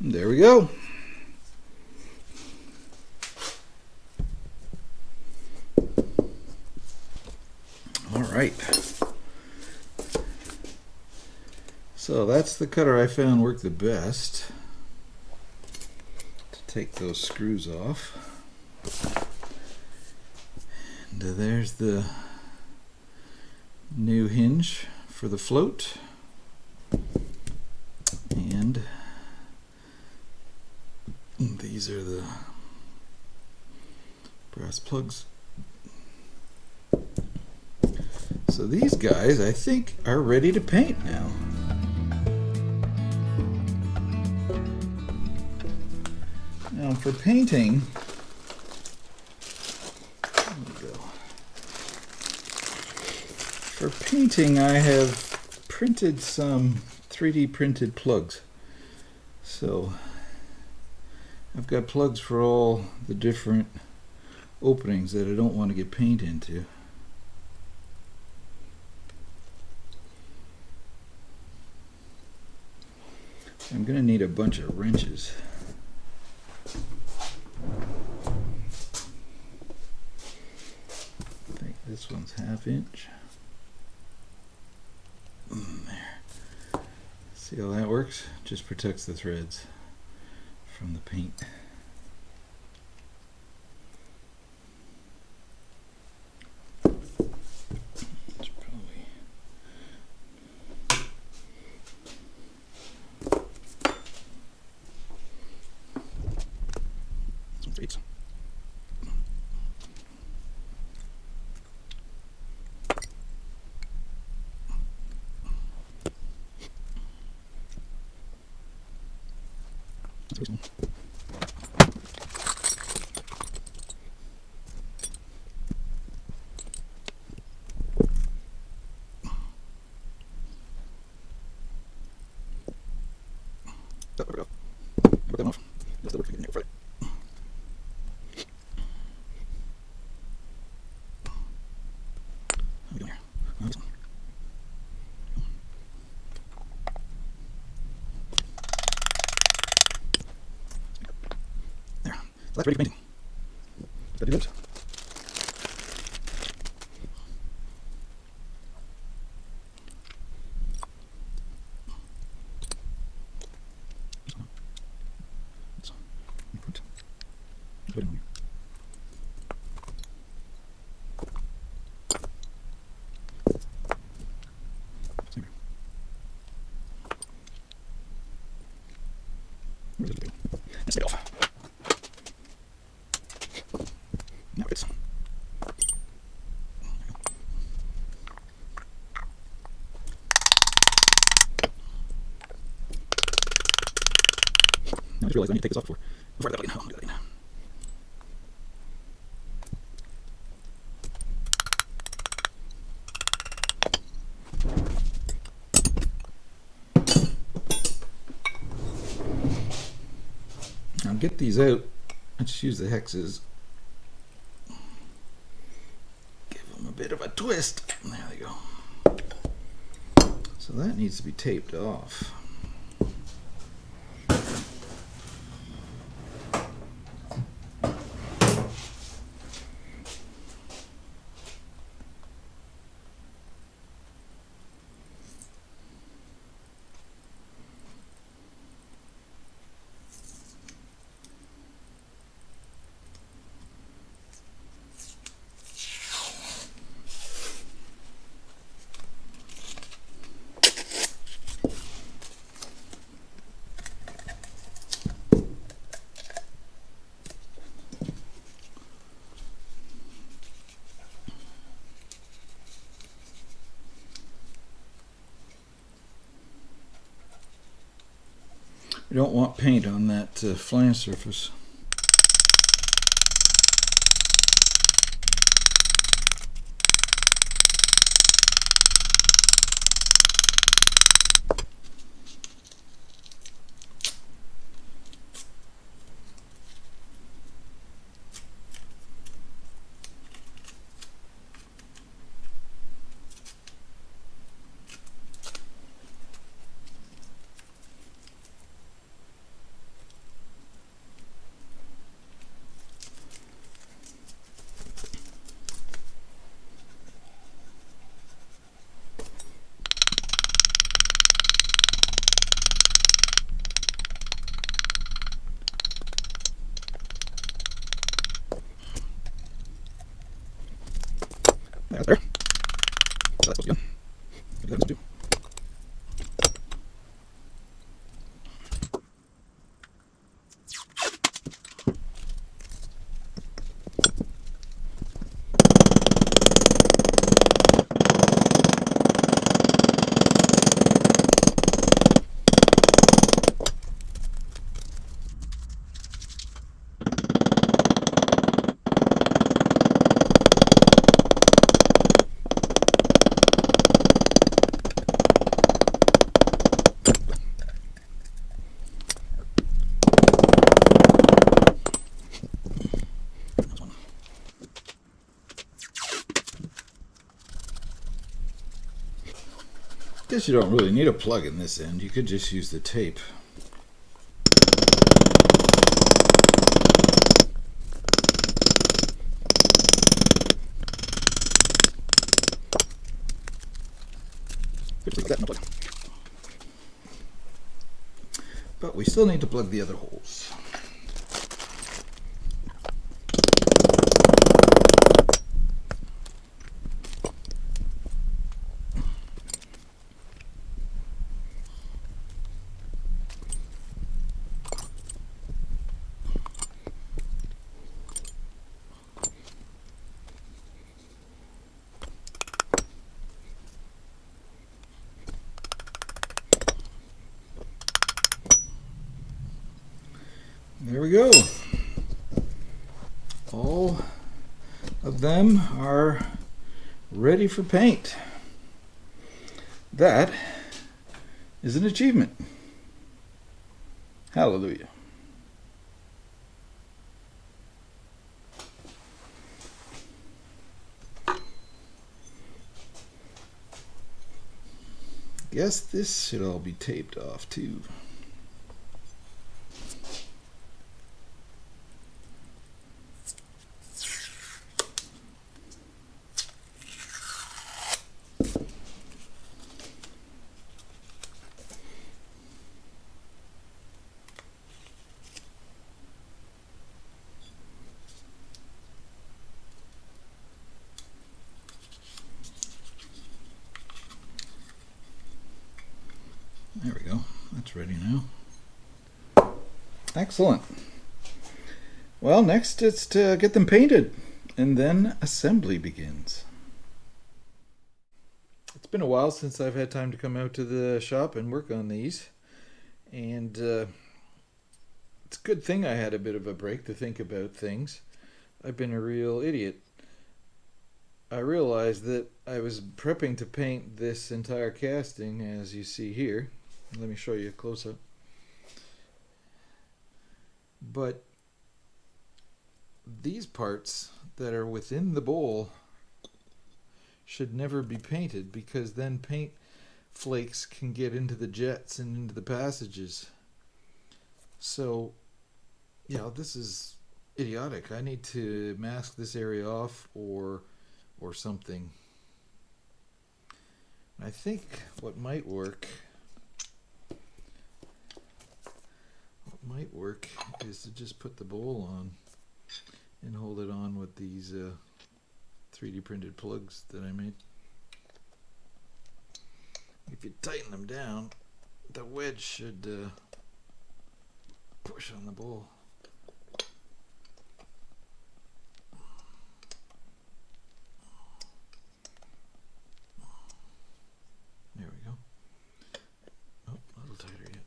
There we go. All right. So that's the cutter I found worked the best. To take those screws off. And there's the new hinge for the float. And these are the brass plugs. So these guys, I think, are ready to paint now. Now for painting, there we go. For painting, I have printed some 3D printed plugs. So I've got plugs for all the different openings that I don't want to get paint into. I'm going to need a bunch of wrenches. I think this one's 1/2 inch. There. See how that works? Just protects the threads from the paint. It's probably great. There we go. Put them off. Just look for the nail. How are we doing here? This one. There. So that's ready for painting. Let's do those. Let's take it off. Now it's. Now I just realized I need to take this off before I let that plug in. I'll do that again. Now get these out. I just use the hexes. Give them a bit of a twist. There they go. So that needs to be taped off. We don't want paint on that flying surface. There. So that's supposed to be done. That's do. Guess you don't really need a plug in this end. You could just use the tape. But we still need to plug the other holes. go. All of them are ready for paint. That is an achievement. Hallelujah. Guess this should all be taped off too. There we go. That's ready now. Excellent. Well, next it's to get them painted, and then assembly begins. It's been a while since I've had time to come out to the shop and work on these, and it's a good thing I had a bit of a break to think about things. I've been a real idiot. I realized that I was prepping to paint this entire casting, as you see here. Let me show you a close-up. But these parts that are within the bowl should never be painted, because then paint flakes can get into the jets and into the passages. So, yeah, this is idiotic. I need to mask this area off or something. I think what might work is to just put the bowl on and hold it on with these 3D printed plugs that I made. If you tighten them down, the wedge should push on the bowl. There we go. Oh, a little tighter yet.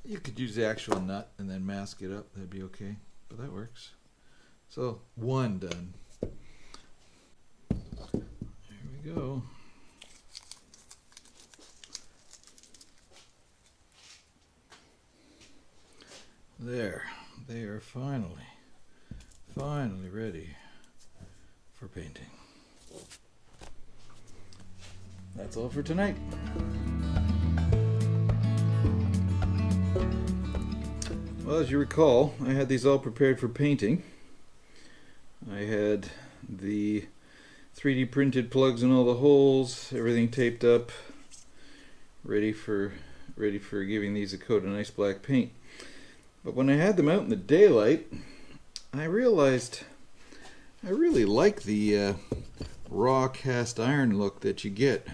You could use the actual nut and then mask it up. That'd be okay. But that works. So, one done. There we go. There. They are finally ready for painting. That's all for tonight. Well, as you recall, I had these all prepared for painting. I had the 3D printed plugs in all the holes, everything taped up, ready for giving these a coat of nice black paint. But when I had them out in the daylight, I realized I really like the raw cast iron look that you get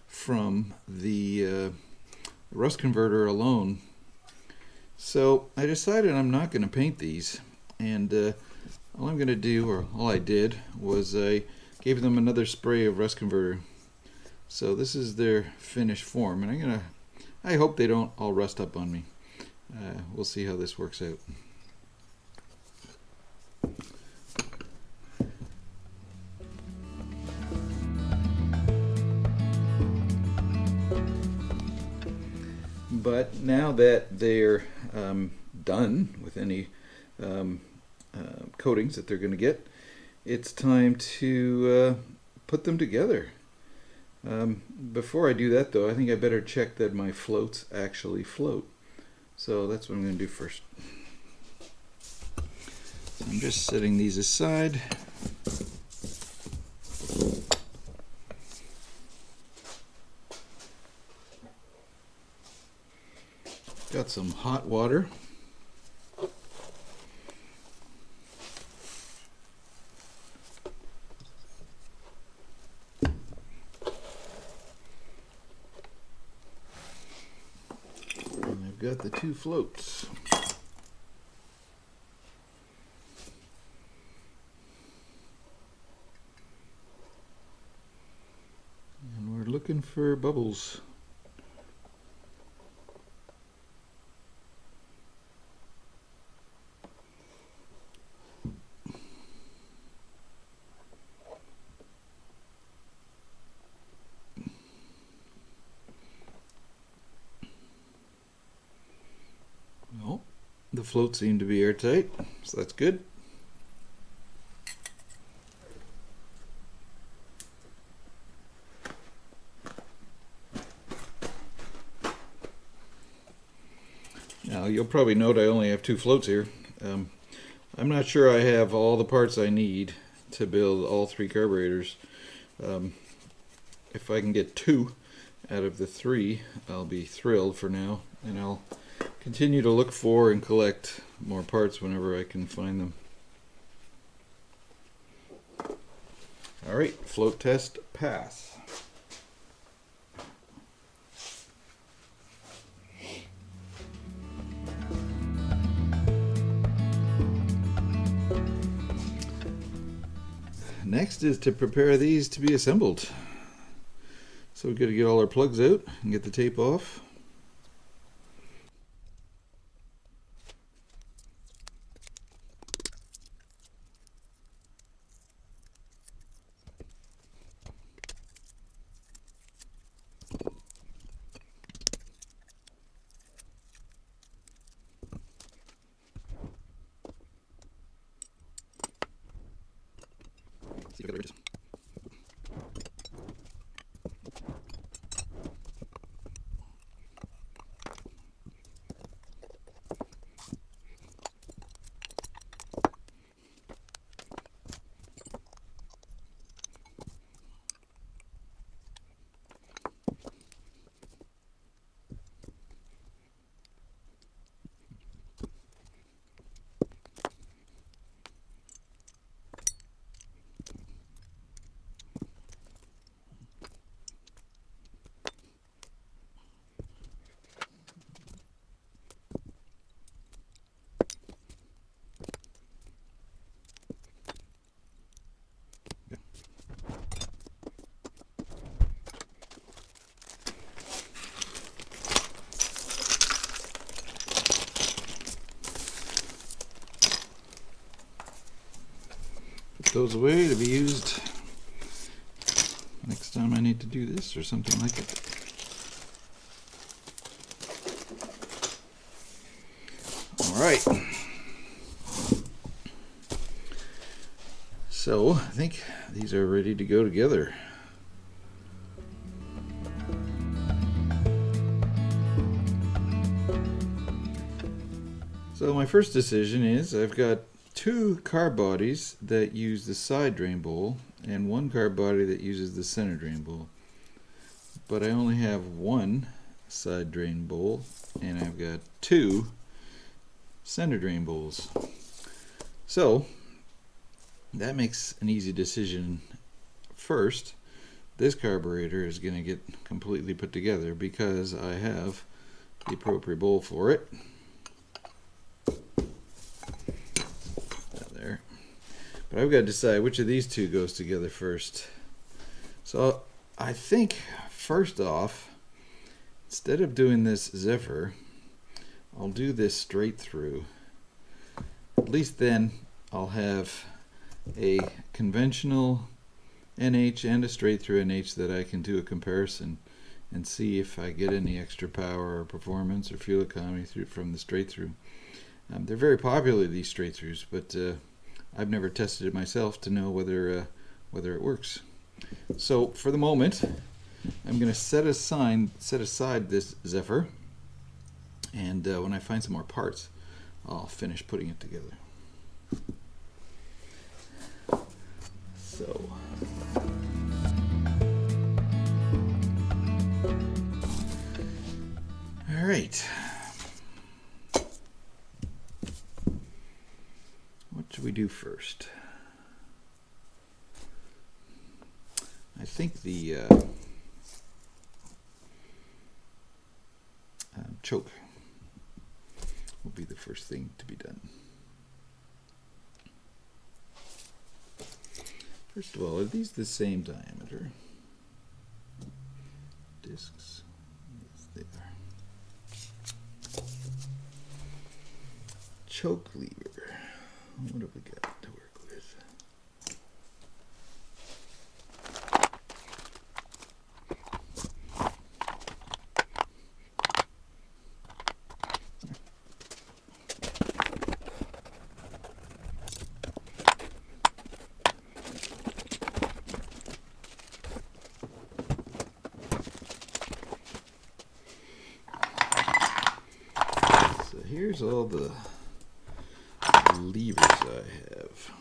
from the rust converter alone. So I decided I'm not going to paint these, and all I'm going to do, or all I did, was I gave them another spray of rust converter. So this is their finished form, and I hope they don't all rust up on me. We'll see how this works out. But now that they're done with any coatings that they're going to get, it's time to put them together. Before I do that, though, I think I better check that my floats actually float. So that's what I'm going to do first. So I'm just setting these aside. Got some hot water. And I've got the two floats. And we're looking for bubbles. The floats seem to be airtight, so that's good. Now you'll probably note I only have 2 floats here. I'm not sure I have all the parts I need to build all 3 carburetors. If I can get 2 out of the 3, I'll be thrilled for now, and I'll continue to look for and collect more parts whenever I can find them. Alright, float test pass. Next is to prepare these to be assembled. So we've got to get all our plugs out and get the tape off. See if I got the ridges. Those away to be used next time I need to do this or something like it. Alright, so I think these are ready to go together. So my first decision is I've got 2 carb bodies that use the side drain bowl and 1 carb body that uses the center drain bowl. But I only have 1 side drain bowl and I've got 2 center drain bowls. So that makes an easy decision. First, this carburetor is going to get completely put together because I have the appropriate bowl for it. But I've got to decide which of these 2 goes together first. So I think first off, instead of doing this Zephyr, I'll do this straight through. At least then I'll have a conventional NH and a straight through NH that I can do a comparison and see if I get any extra power or performance or fuel economy from the straight through. They're very popular, these straight throughs, but I've never tested it myself to know whether it works. So for the moment, I'm going to set aside this Zephyr, and when I find some more parts, I'll finish putting it together. So. All right. What should we do first? I think the choke will be the first thing to be done. First of all, are these the same diameter? Discs? Yes, they are. Choke lever. What have we got to work with? here's all the levers I have.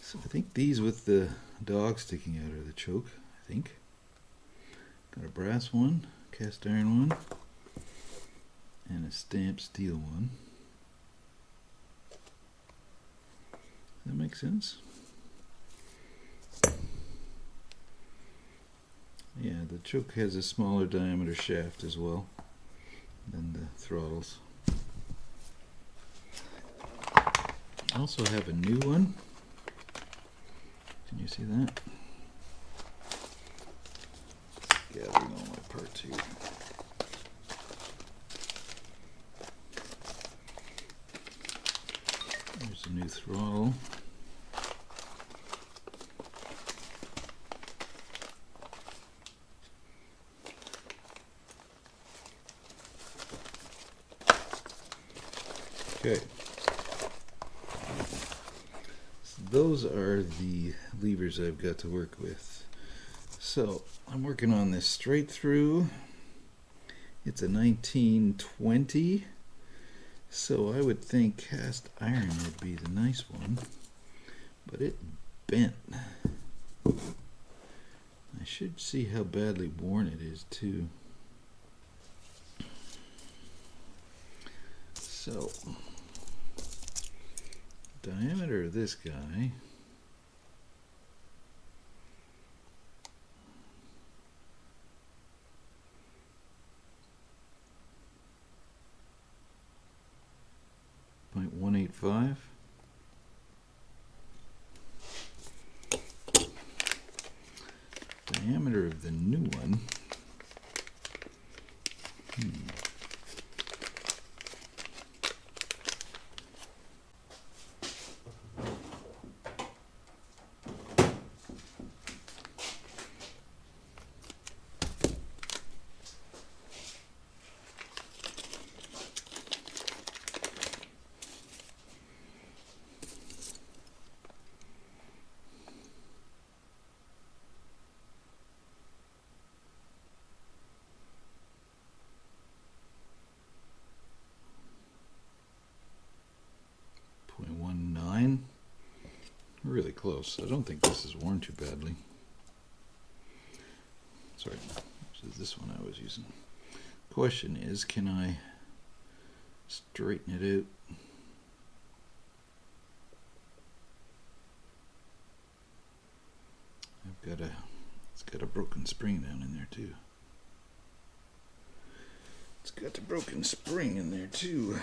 So I think these with the dog sticking out are the choke, I think. Got a brass one, cast iron one, and a stamped steel one. Does that make sense? Yeah, the choke has a smaller diameter shaft as well than the throttles. I also have a new one. Can you see that? Gathering all my parts here. There's a new throttle. Okay, so those are the levers I've got to work with. So I'm working on this straight through. It's a 1920, so I would think cast iron would be the nice one, but it bent. I should see how badly worn it is too. So diameter of this guy .185. Diameter of the new one. Really close. I don't think this is worn too badly. Sorry, this is this one I was using. Question is, can I straighten it out? It's got a broken spring down in there too. It's got a broken spring in there too.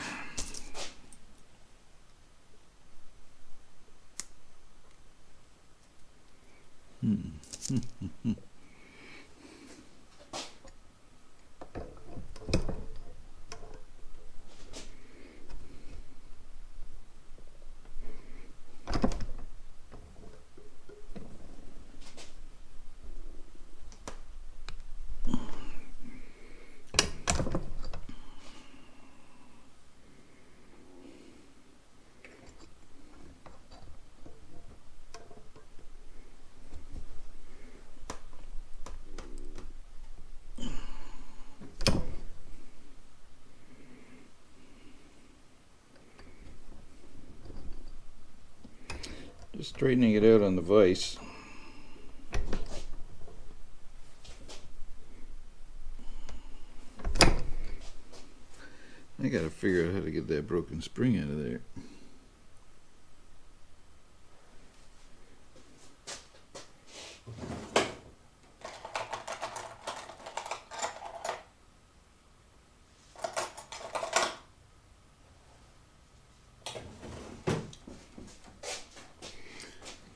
Just straightening it out on the vise. I gotta figure out how to get that broken spring out of there.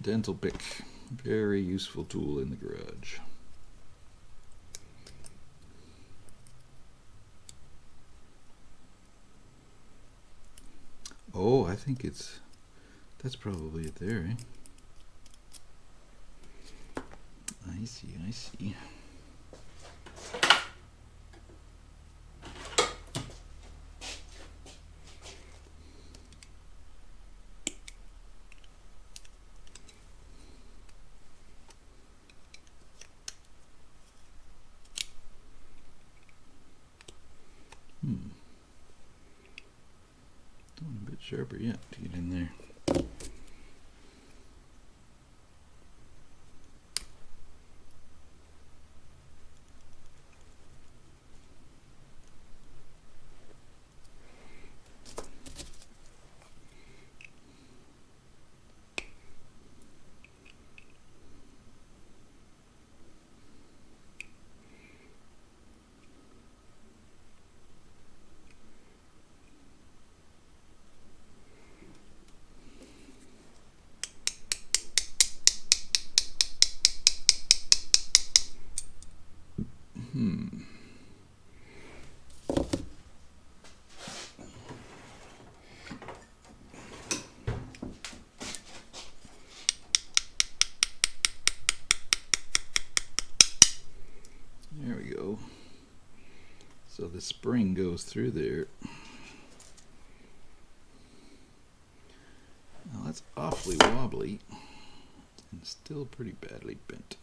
Dental pick, very useful tool in the garage. Oh, I think that's probably it there, eh? I see. sharper yet to get in there. There we go. So the spring goes through there. Now that's awfully wobbly and still pretty badly bent.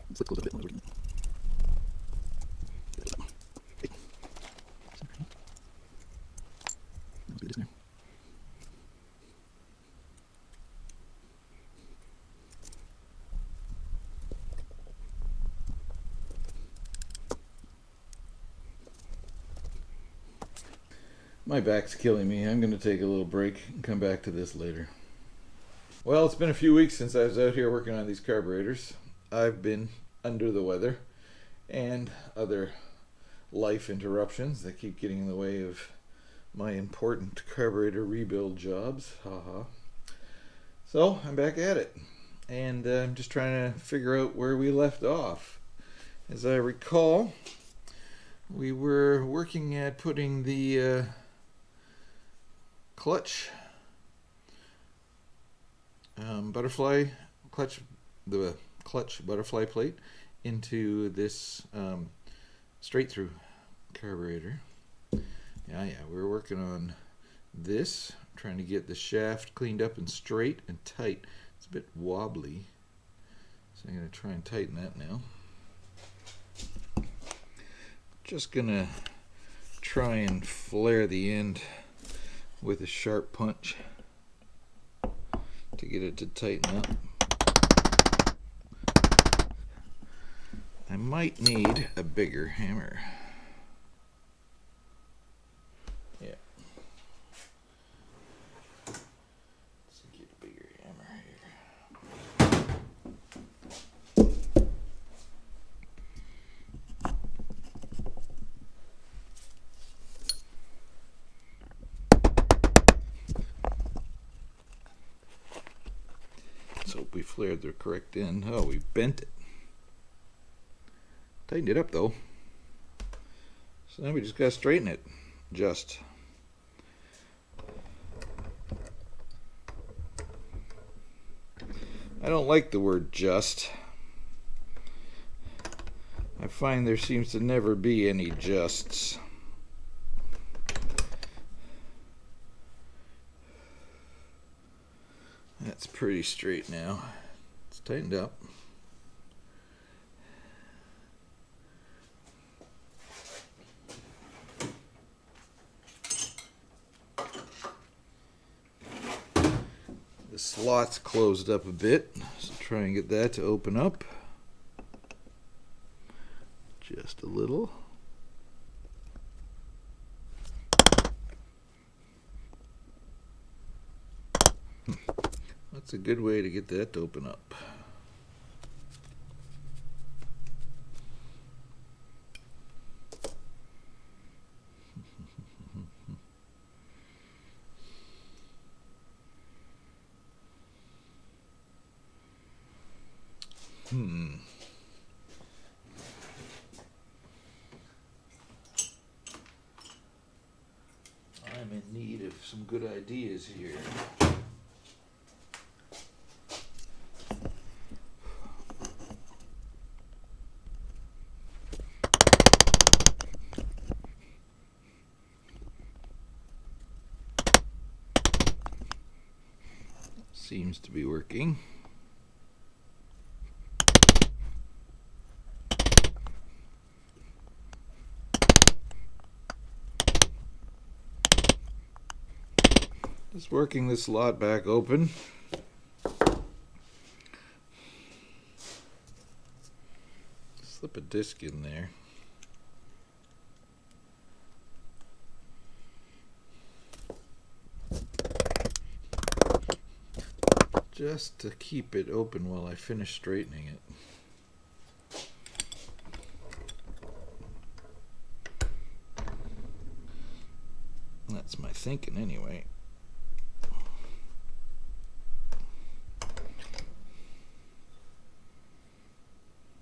Let's close a bit. My back's killing me. I'm going to take a little break and come back to this later. Well, it's been a few weeks since I was out here working on these carburetors. I've been under the weather and other life interruptions that keep getting in the way of my important carburetor rebuild jobs. Haha. So I'm back at it, and I'm just trying to figure out where we left off. As I recall, we were working at putting the clutch clutch butterfly plate into this straight through carburetor. Yeah, we're working on this, trying to get the shaft cleaned up and straight and tight. It's a bit wobbly, so I'm going to try and tighten that now. Just going to try and flare the end with a sharp punch to get it to tighten up. I might need a bigger hammer. Yeah. Let's get a bigger hammer here. Let's hope we flared the correct end. Oh, we bent it. Tightened it up though. So now we just gotta straighten it. Just. I don't like the word just. I find there seems to never be any justs. That's pretty straight now. It's tightened up. The slot's closed up a bit, so try and get that to open up just a little. That's a good way to get that to open up. some good ideas here. Seems to be working. Just working this slot back open. Slip a disc in there. Just to keep it open while I finish straightening it. That's my thinking anyway.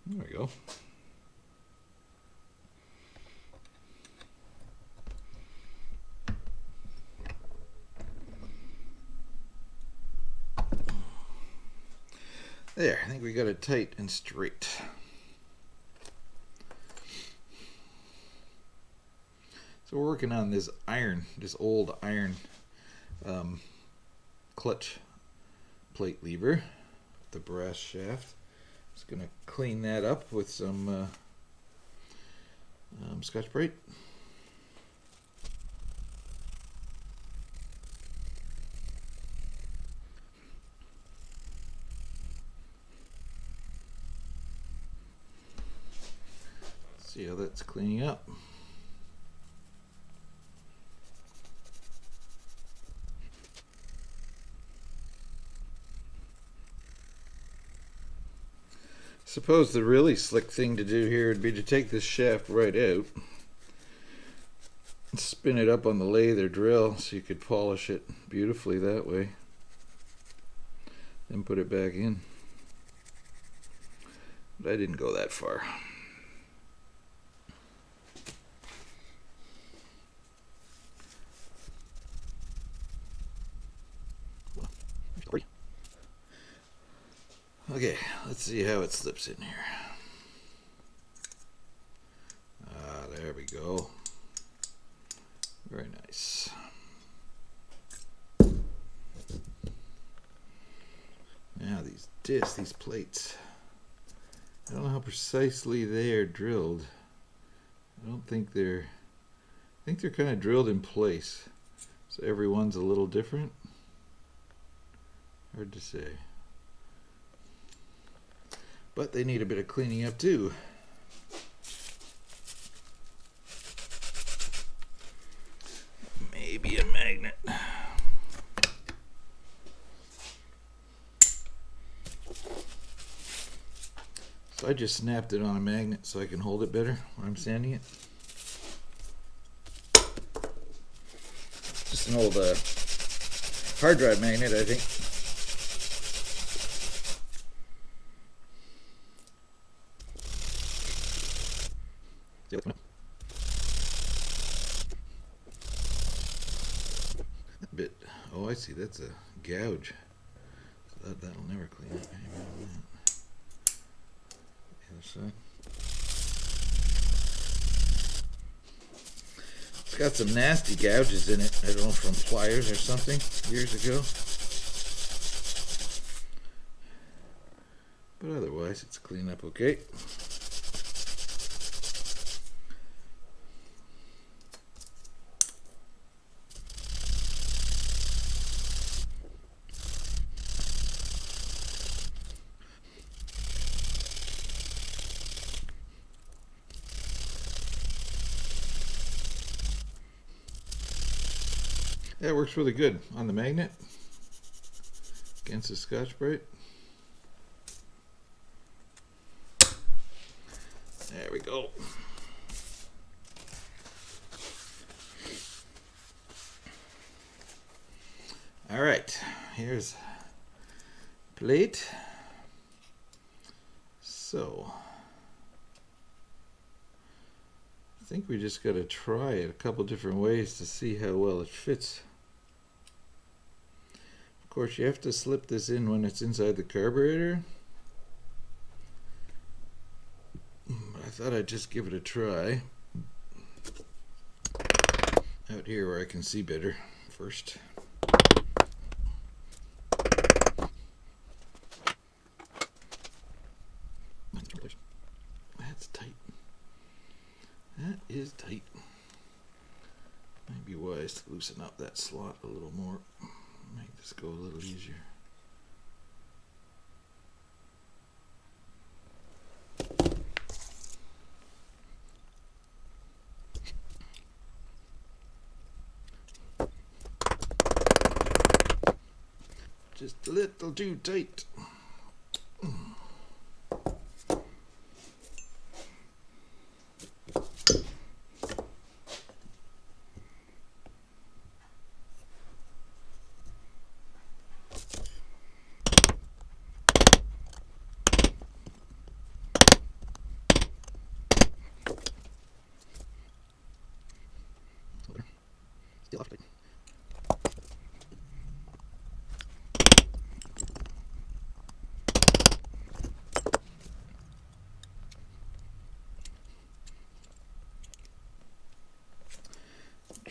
There we go. There, I think we got it tight and straight. So we're working on this iron, this old iron clutch plate lever, the brass shaft. Just going to clean that up with some Scotch-Brite. See how that's cleaning up. Suppose the really slick thing to do here would be to take this shaft right out and spin it up on the lathe or drill so you could polish it beautifully that way. Then put it back in. But I didn't go that far. Okay, let's see how it slips in here. There we go. Very nice. Now these discs, these plates, I don't know how precisely they are drilled. I think they're kind of drilled in place. So every one's a little different. Hard to say. But they need a bit of cleaning up too. Maybe a magnet. So I just snapped it on a magnet so I can hold it better when I'm sanding it. Just an old hard drive magnet, I think. Bit. Oh, I see. That's a gouge. So that'll never clean up. The other side. It's got some nasty gouges in it. I don't know, from pliers or something years ago. But otherwise, it's clean up okay. That works really good on the magnet against the Scotch-Brite. There we go. All right, here's plate. So I think we just got to try it a couple different ways to see how well it fits. Of course, you have to slip this in when it's inside the carburetor. I thought I'd just give it a try out here where I can see better first. That's tight. That is tight. Might be wise to loosen up that slot a little more. Make this go a little easier. Just a little too tight. Still off.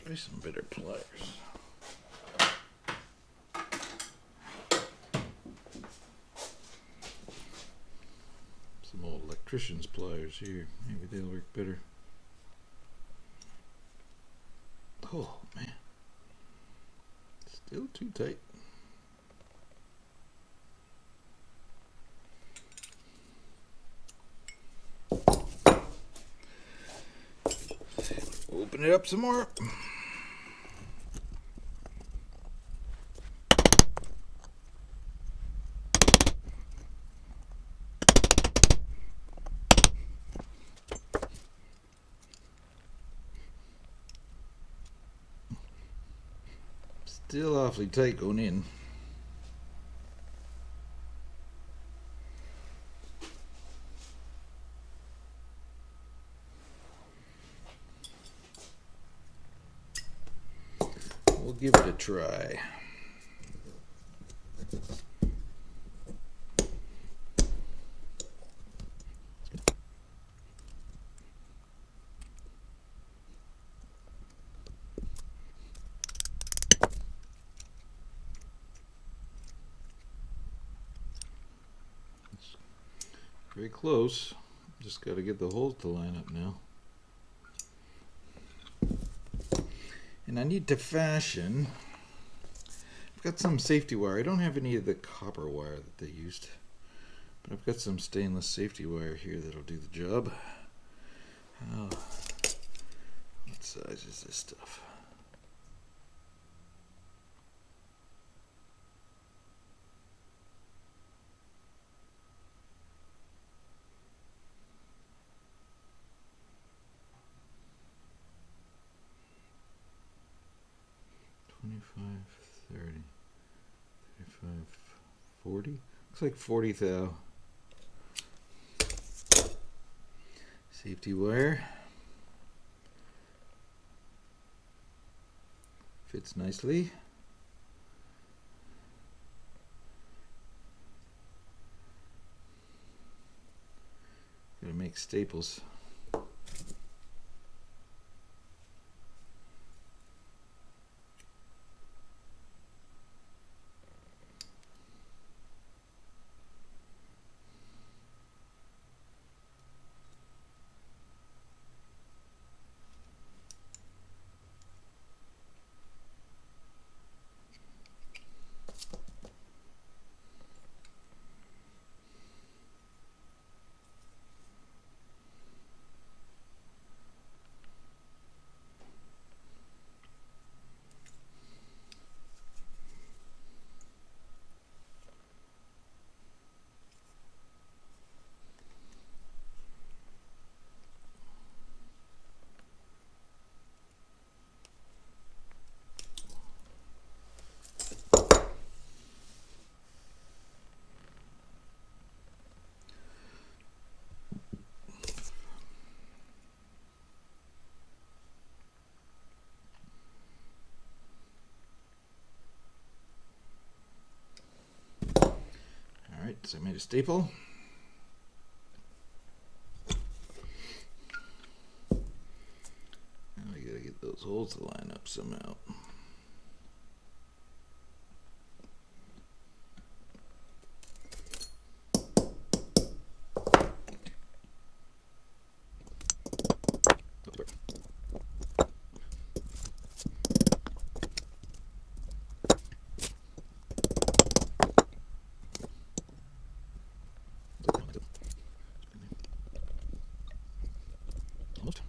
Try some better pliers. Some old electrician's pliers here. Maybe they'll work better. Oh man, still too tight. Open it up some more. Still awfully tight going in. We'll give it a try. Very close. Just got to get the holes to line up now. And I need to fashion. I've got some safety wire. I don't have any of the copper wire that they used, but I've got some stainless safety wire here that'll do the job. Oh, what size is this stuff? $25, $30, $35, $40. Looks like 40 thou. Safety wire. Fits nicely. Gotta make staples. So I made a staple. Now I gotta get those holes to line up somehow. Almost.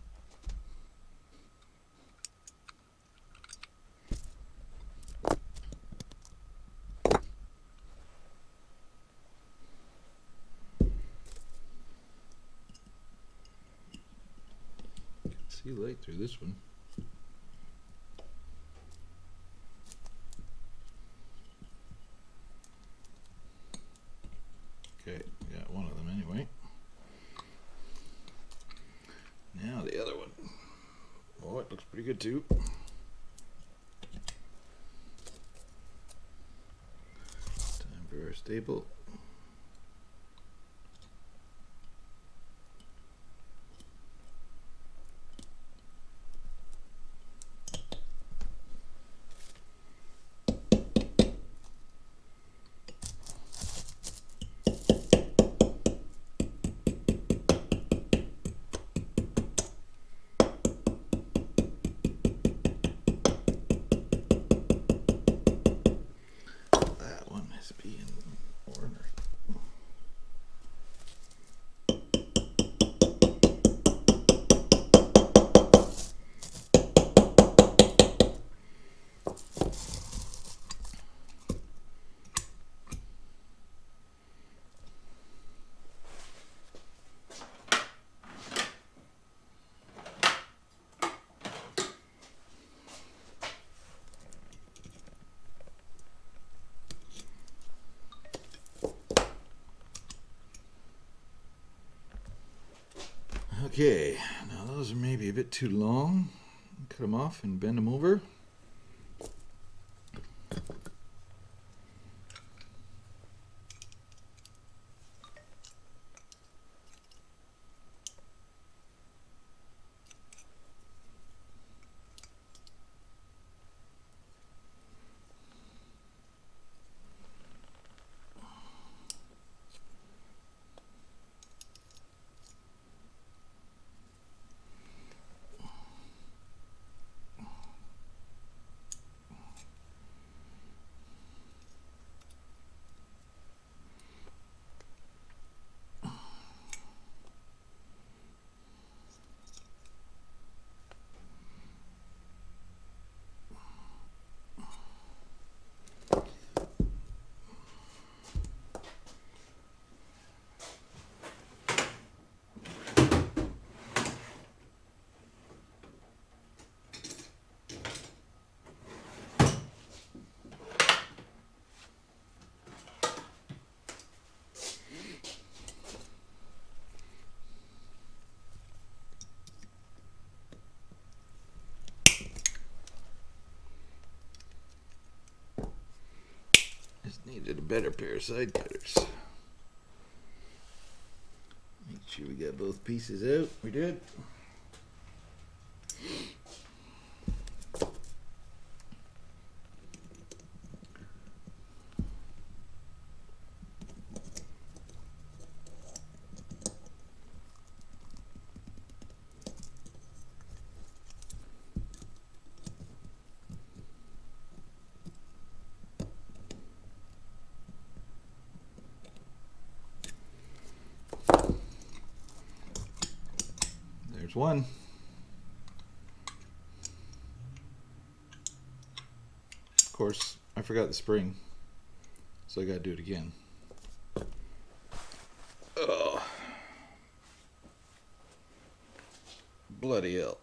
See light through this one. Okay, got one of them anyway. Now the other one. Oh, it looks pretty good too. Time for our staple. Okay, now those are maybe a bit too long. Cut them off and bend them over. Just needed a better pair of side cutters. Make sure we got both pieces out. We did. There's one. Of course, I forgot the spring, so I gotta do it again. Oh, bloody hell.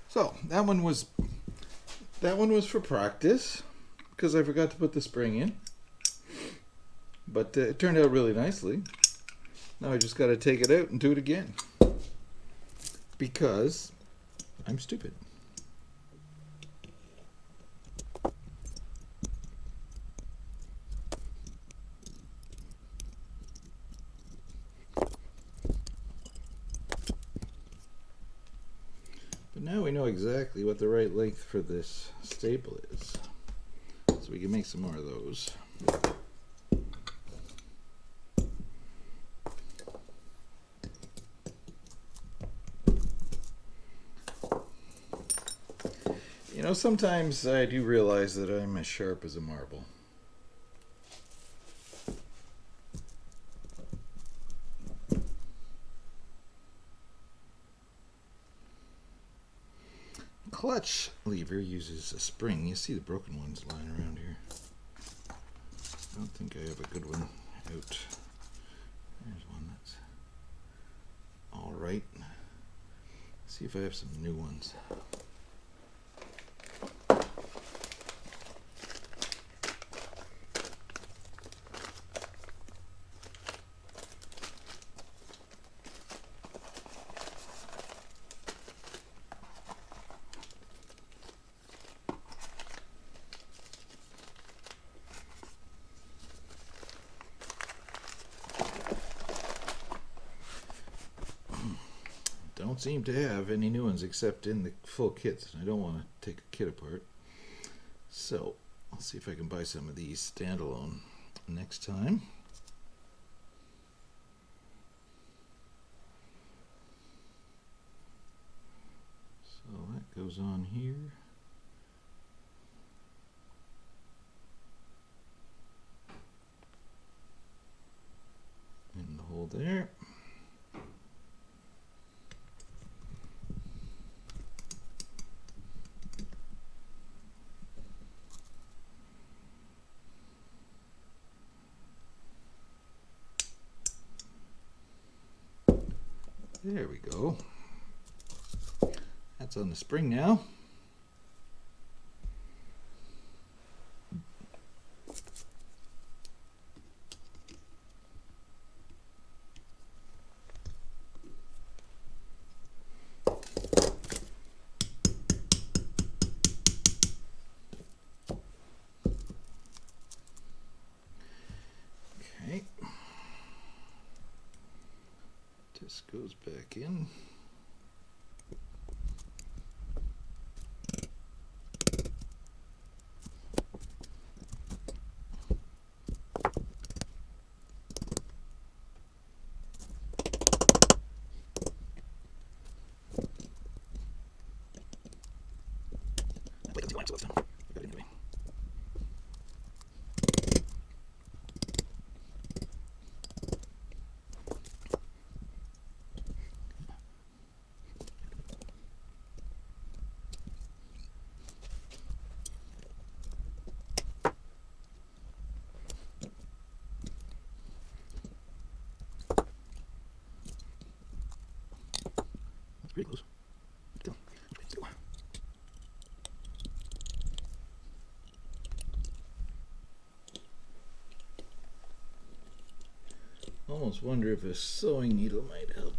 So that one was for practice because I forgot to put the spring in. But it turned out really nicely. Now I just got to take it out and do it again. Because I'm stupid. But now we know exactly what the right length for this staple is, so we can make some more of those. You know, sometimes I do realize that I'm as sharp as a marble. Clutch lever uses a spring. You see the broken ones lying around here. I don't think I have a good one out. There's one that's all right. See if I have some new ones. Don't seem to have any new ones except in the full kits. I don't want to take a kit apart. So I'll see if I can buy some of these standalone next time. So that goes on here. In the hole there. There we go. That's on the spring now. Okay. This goes back in. Pretty close. Almost wonder if a sewing needle might help.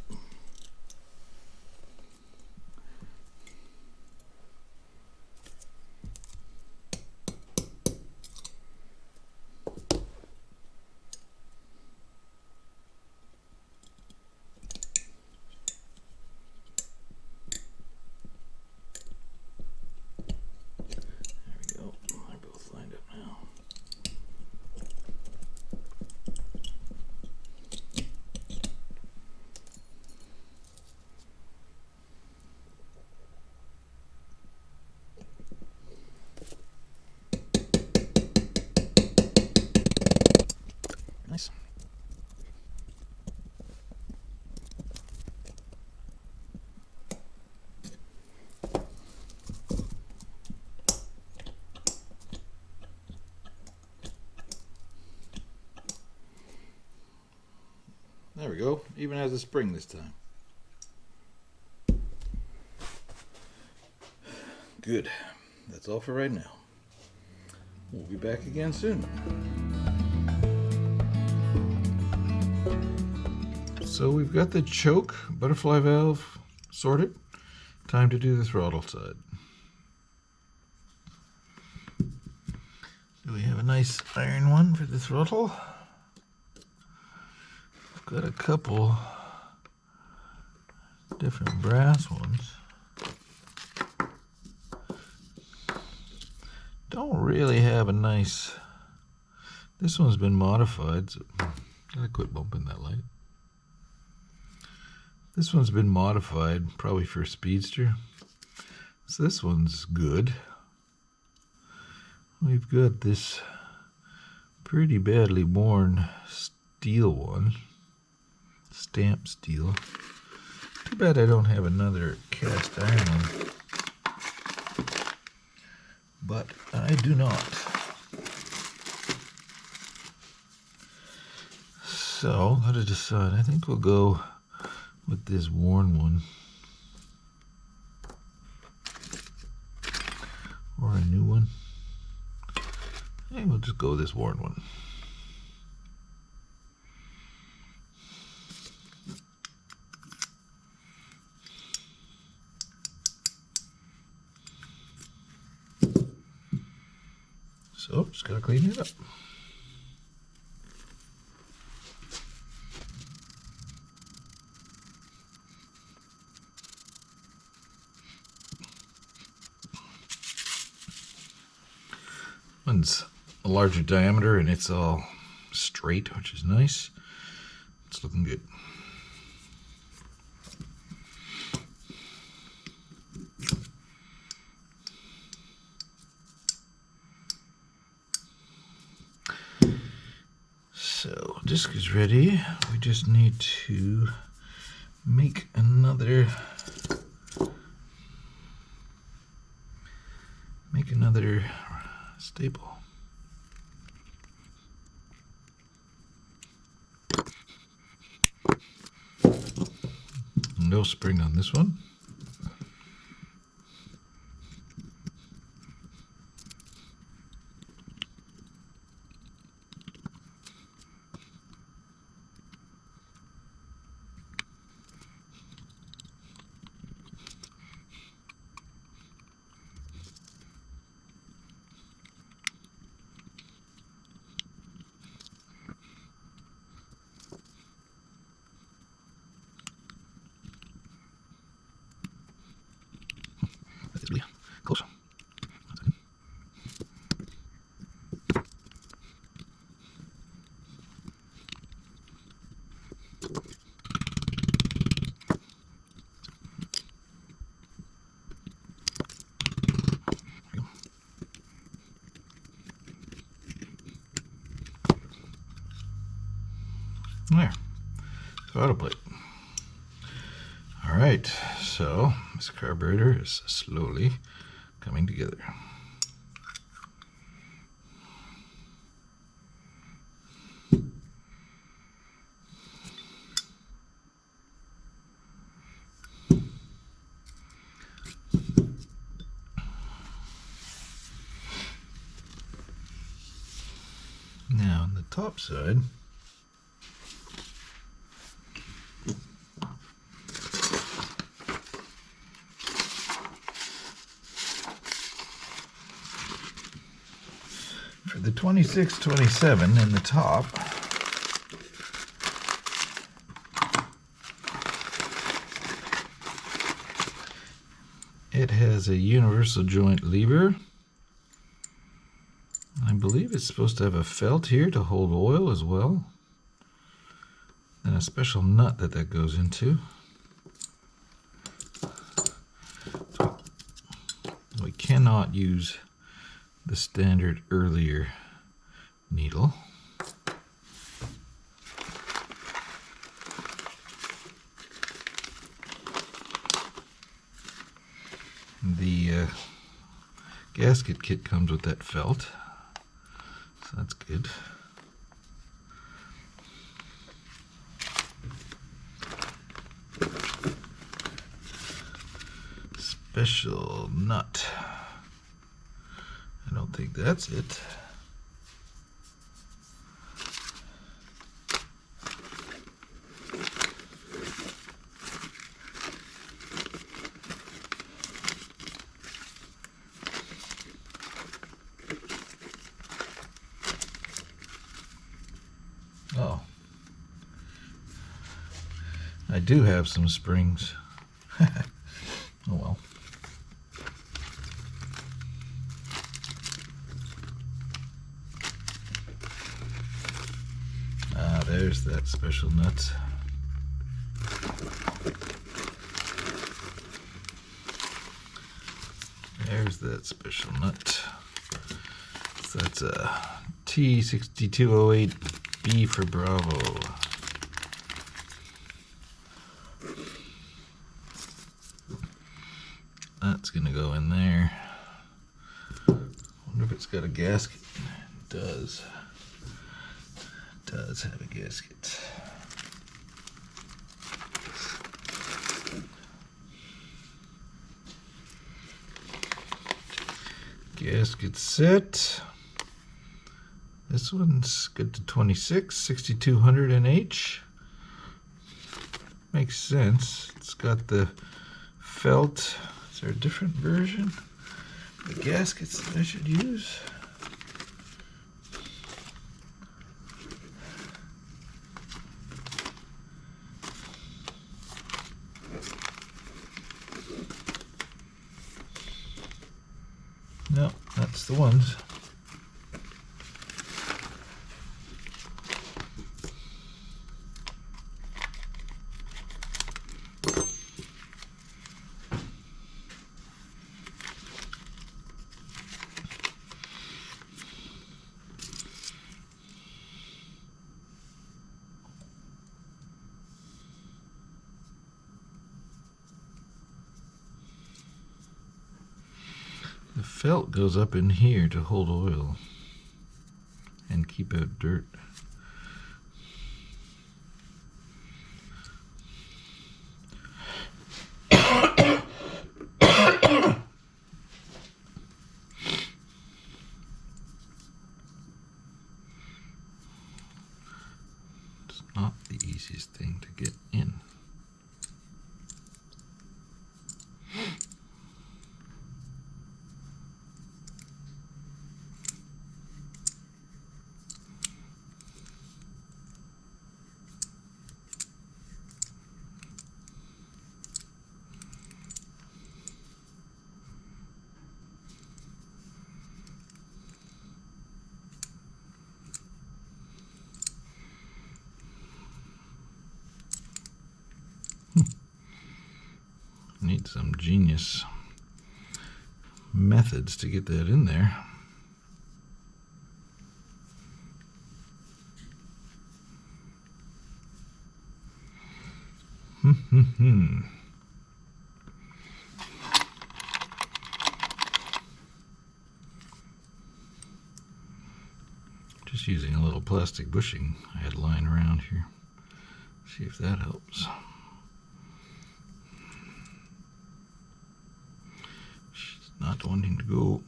Nice. There we go. Even has a spring this time. Good. That's all for right now. We'll be back again soon. So we've got the choke butterfly valve sorted. Time to do the throttle side. So we have a nice iron one for the throttle. I've got a couple different brass ones. don't really have a nice... This one's been modified, so gotta quit bumping that light. This one's been modified, probably for a speedster. So this one's good. We've got this pretty badly worn steel one, stamp steel. Too bad I don't have another cast iron one, but I do not. So, how to decide? I think we'll go with this worn one, or a new one. Hey, we'll just go with this worn one. So, just gotta clean it up. One's a larger diameter and it's all straight, which is nice. It's looking good. So disc is ready. We just need to make another staple. No spring on this one. Close. There. Throttle plate. All right, so this carburetor is slowly coming together. Now on the top side, for the 2627 in the top, it has a universal joint lever. I believe it's supposed to have a felt here to hold oil as well, and a special nut that goes into. We cannot use the standard earlier needle. The gasket kit comes with that felt, so that's good. Special nut. I don't think that's it. Oh, I do have some springs. Oh well. there's that special nut. There's that special nut. So that's a T6208B for Bravo. That's gonna go in there. Wonder if it's got a gasket. It does. It does have a gasket. Gasket set. This one's good to 26, 6200 NH. Makes sense. It's got the felt. Is there a different version? The gaskets that I should use? No, that's the ones. The felt goes up in here to hold oil and keep out dirt. It's not the easiest thing to get in. Need some genius methods to get that in there. Just using a little plastic bushing I had lying around here. See if that helps. She's not wanting to go.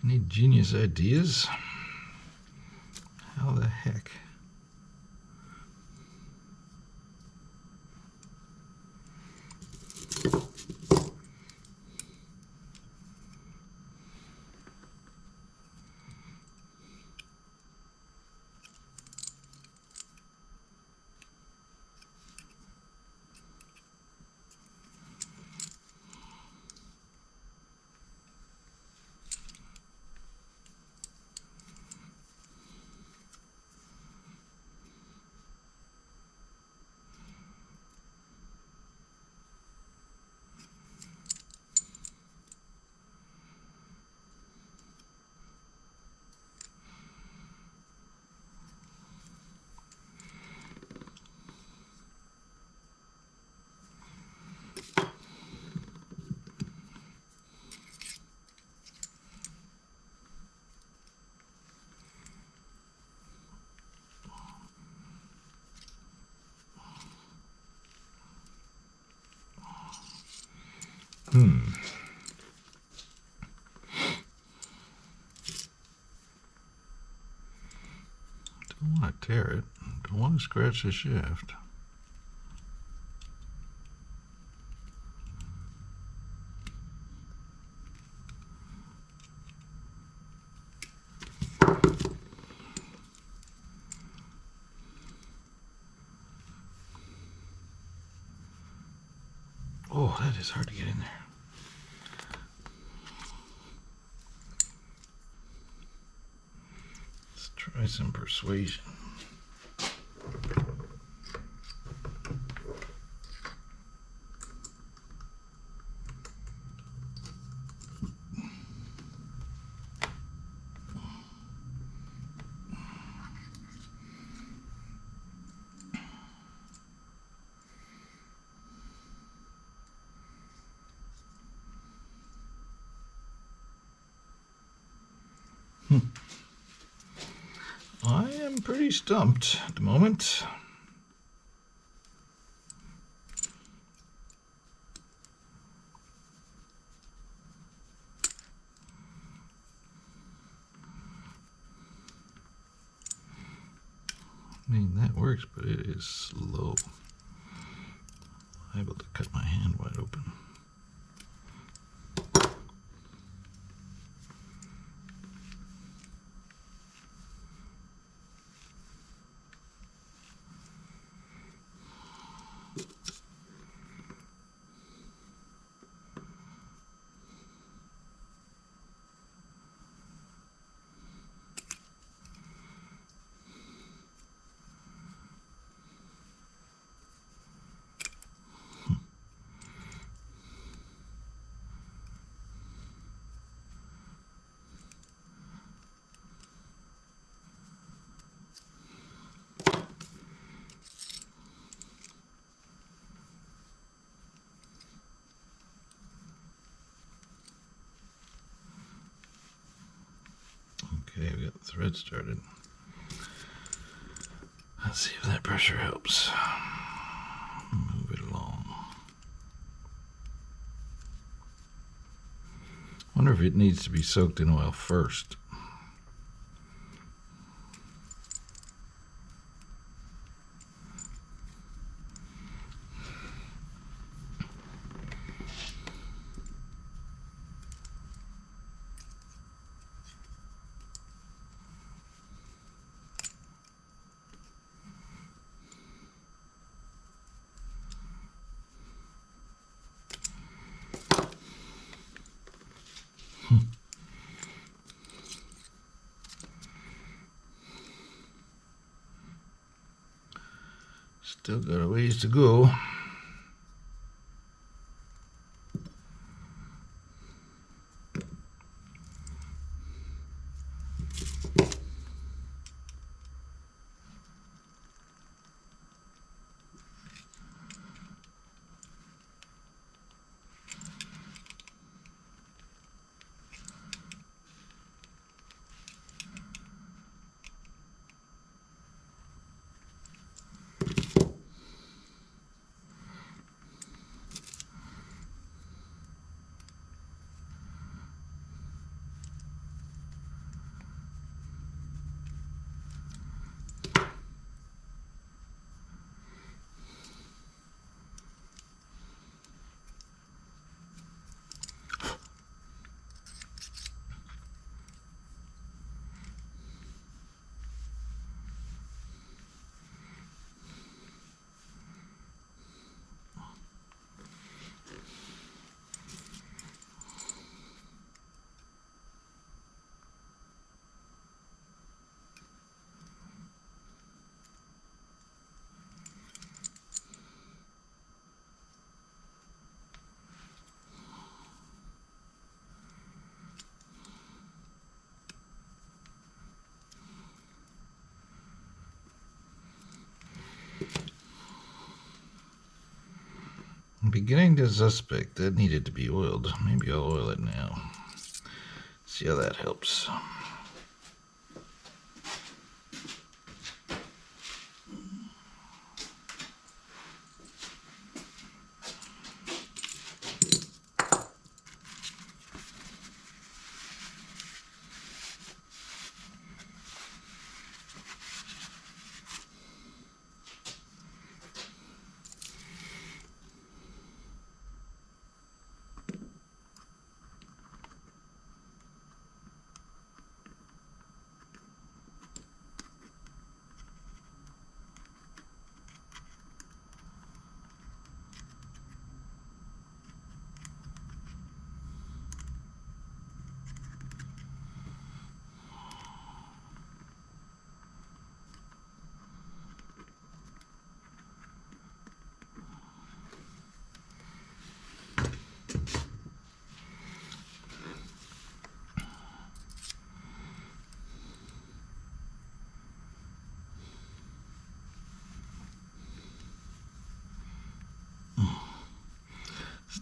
Need genius ideas? How the heck? Don't want to tear it. Don't want to scratch the shaft. Oh, that is hard to get in there. Let's try some persuasion. I am pretty stumped at the moment. I mean, that works, but it is slow. I'm able to cut my hand wide open. Okay, we got the thread started. Let's see if that pressure helps. Move it along. Wonder if it needs to be soaked in oil first. Still got a ways to go. I'm beginning to suspect that needed to be oiled. Maybe I'll oil it now. See how that helps.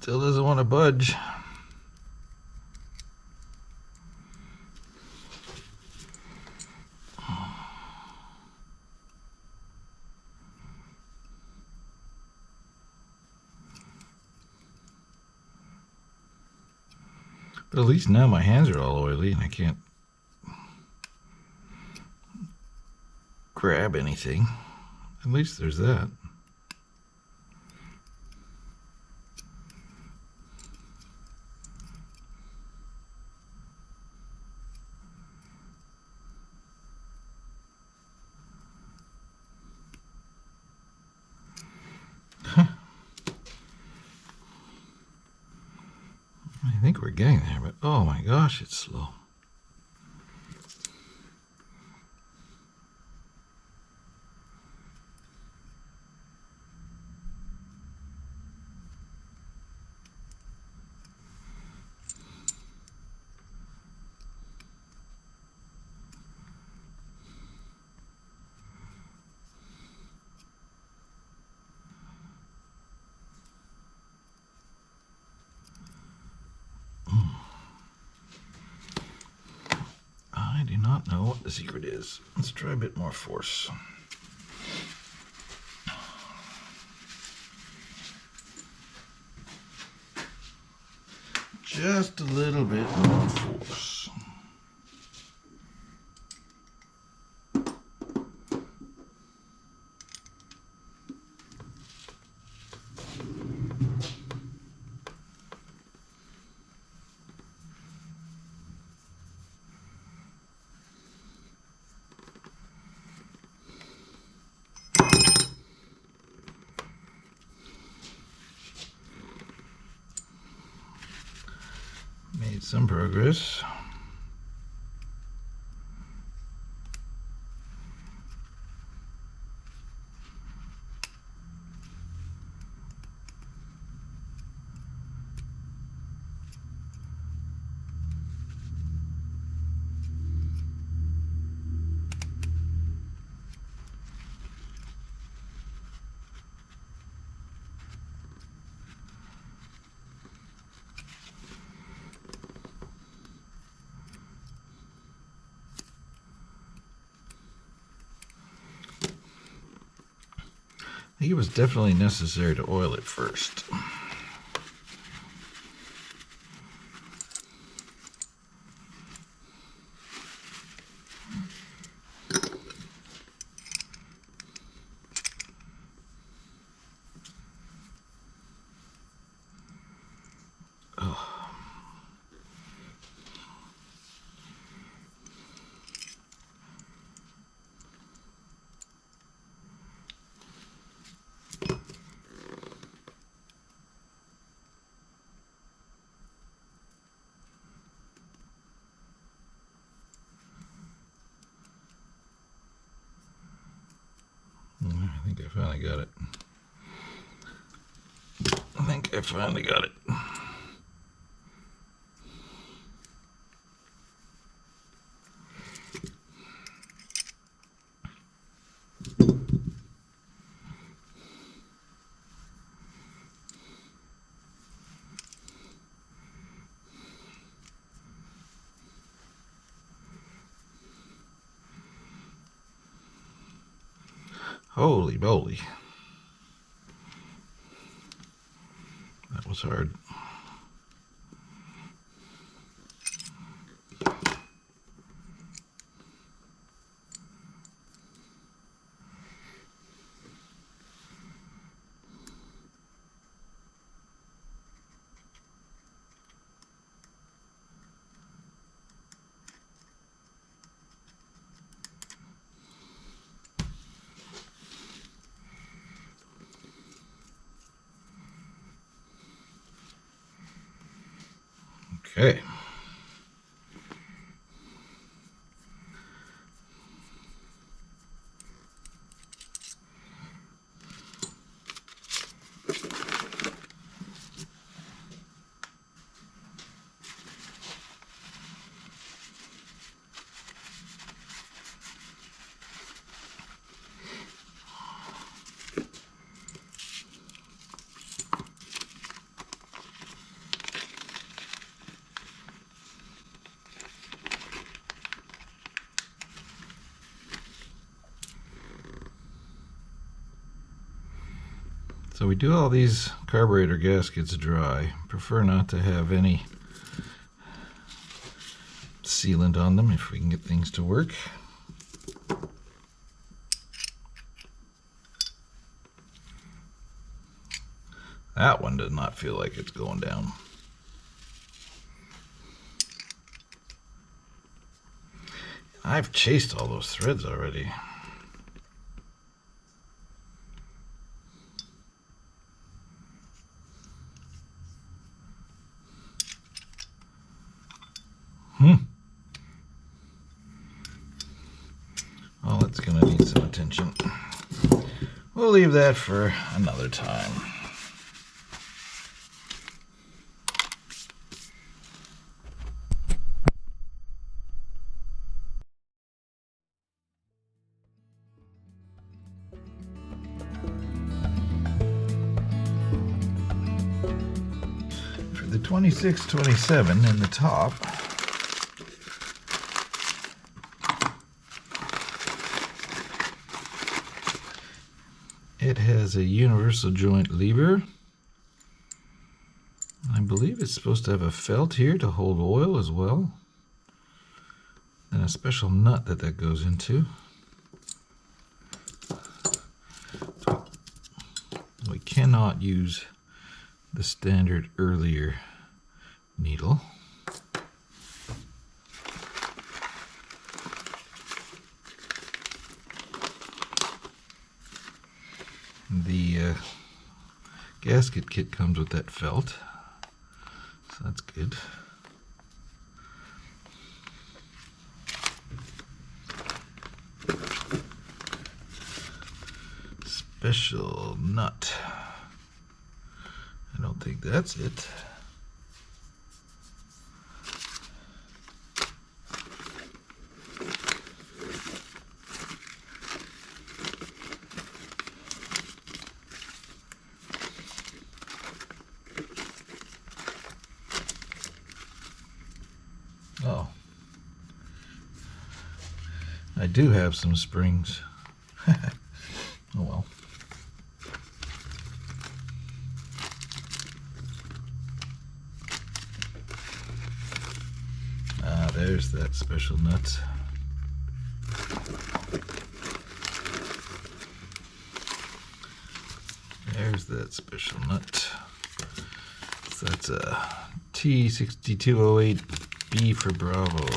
Still doesn't want to budge. But at least now my hands are all oily and I can't grab anything. At least there's that. I think we're getting there, but oh my gosh, it's slow. I do not know what the secret is. Let's try a bit more force. Just a little bit more force. Made some progress. I think it was definitely necessary to oil it first. I think I finally got it. I think I finally got it. Holy moly. That was hard. Okay. So we do all these carburetor gaskets dry. Prefer not to have any sealant on them if we can get things to work. That one does not feel like it's going down. I've chased all those threads already. Well, that's going to need some attention. We'll leave that for another time. For the 2627 in the top, it has a universal joint lever. I believe it's supposed to have a felt here to hold oil as well, and a special nut that goes into. We cannot use the standard earlier needle. The gasket kit comes with that felt, so that's good. Special nut. I don't think that's it. Oh, I do have some springs. Oh well. There's that special nut. There's that special nut. So that's a T6208B for Bravo.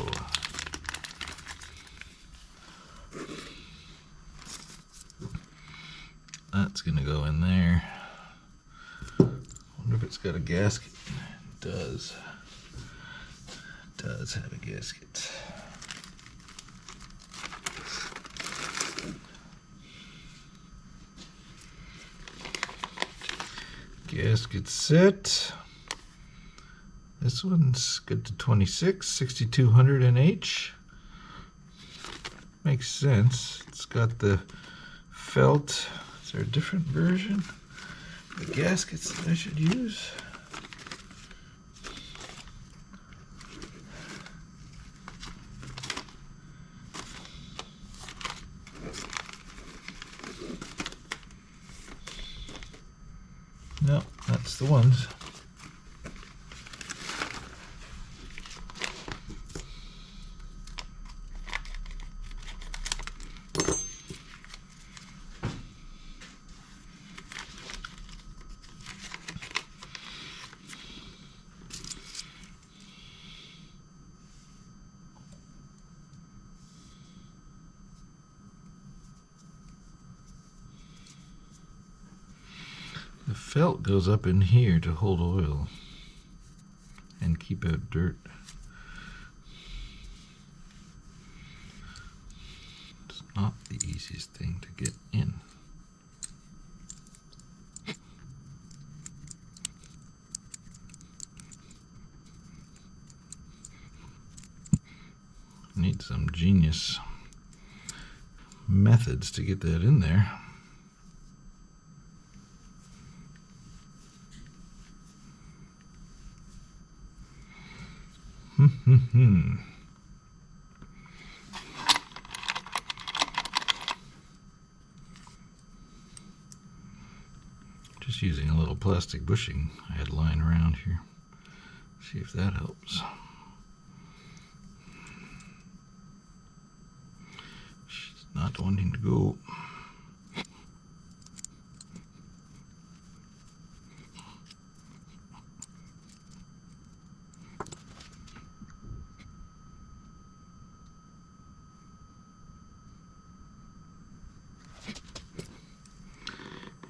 That's gonna go in there. Wonder if it's got a gasket. It does. It does have a gasket. Gasket set. This one's good to 26, 6200 NH. Makes sense. It's got the felt. Is there a different version? The gaskets that I should use? No, that's the ones. The felt goes up in here to hold oil and keep out dirt. It's not the easiest thing to get in. Need some genius methods to get that in there. Just just using a little plastic bushing I had lying around here. See if that helps. She's not wanting to go.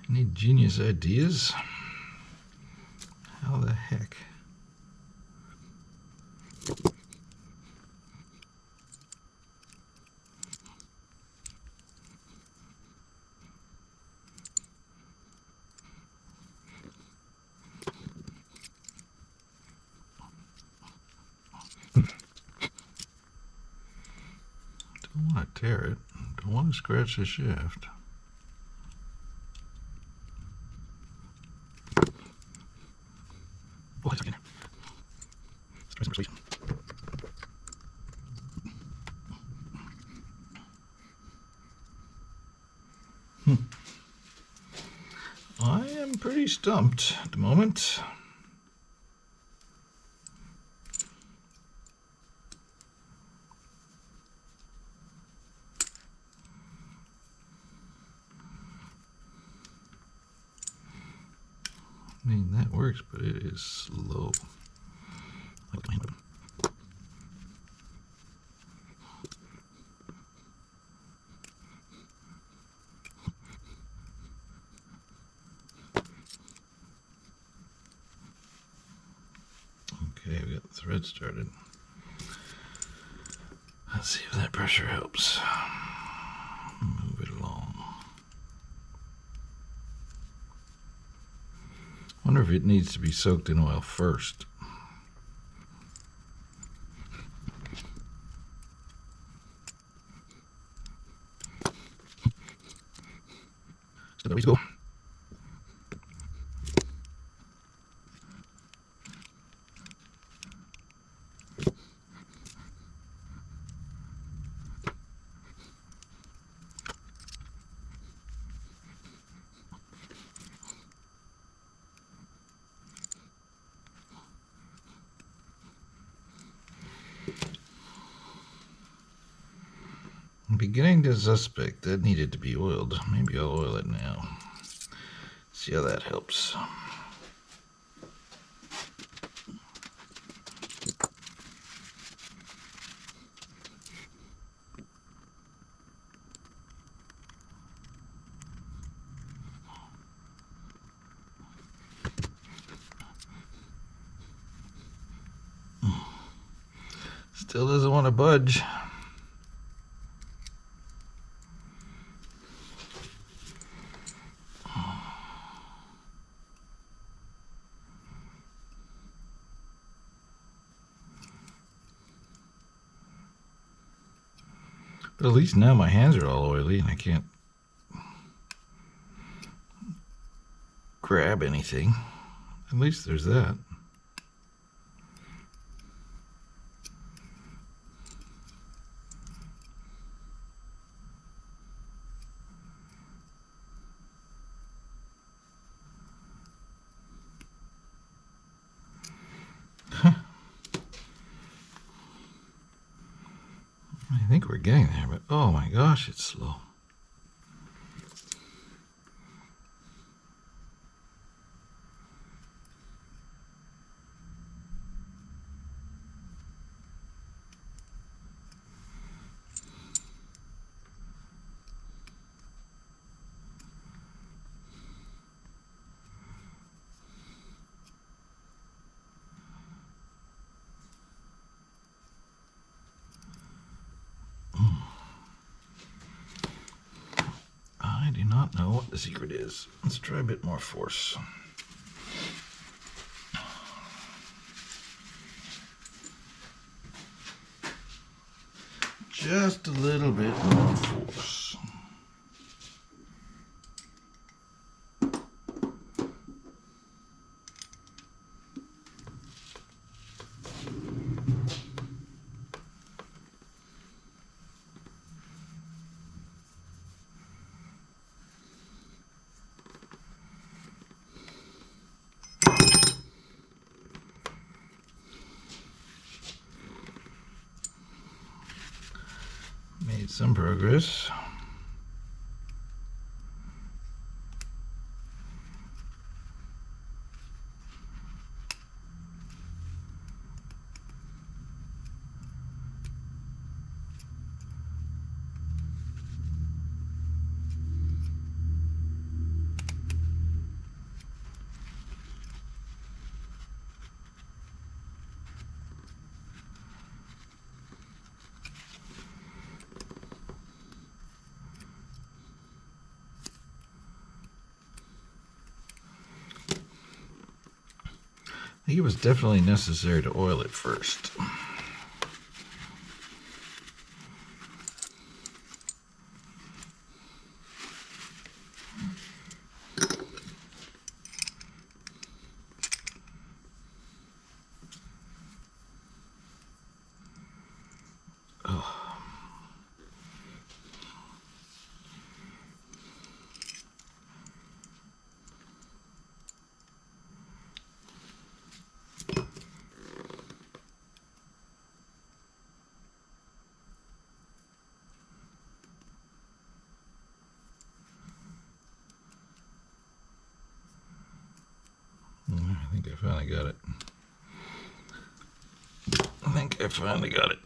Any genius ideas? How the heck? Don't want to tear it. Don't want to scratch the shaft. Oh, it's in there. Let's try some persuasion. I am pretty stumped at the moment. I mean, that works, but it is slow. Okay, we got the thread started. Let's see if that pressure helps. Move it along. Wonder if it needs to be soaked in oil first. Still a ways to go. I'm beginning to suspect that needed to be oiled. Maybe I'll oil it now. See how that helps. Still doesn't want to budge. But at least now my hands are all oily and I can't grab anything. At least there's that. I think we're getting there, but oh my gosh, it's slow. I do not know what the secret is. Let's try a bit more force. Just a little bit more force. Made some progress. I think it was definitely necessary to oil it first. I think I finally got it. I think I finally got it.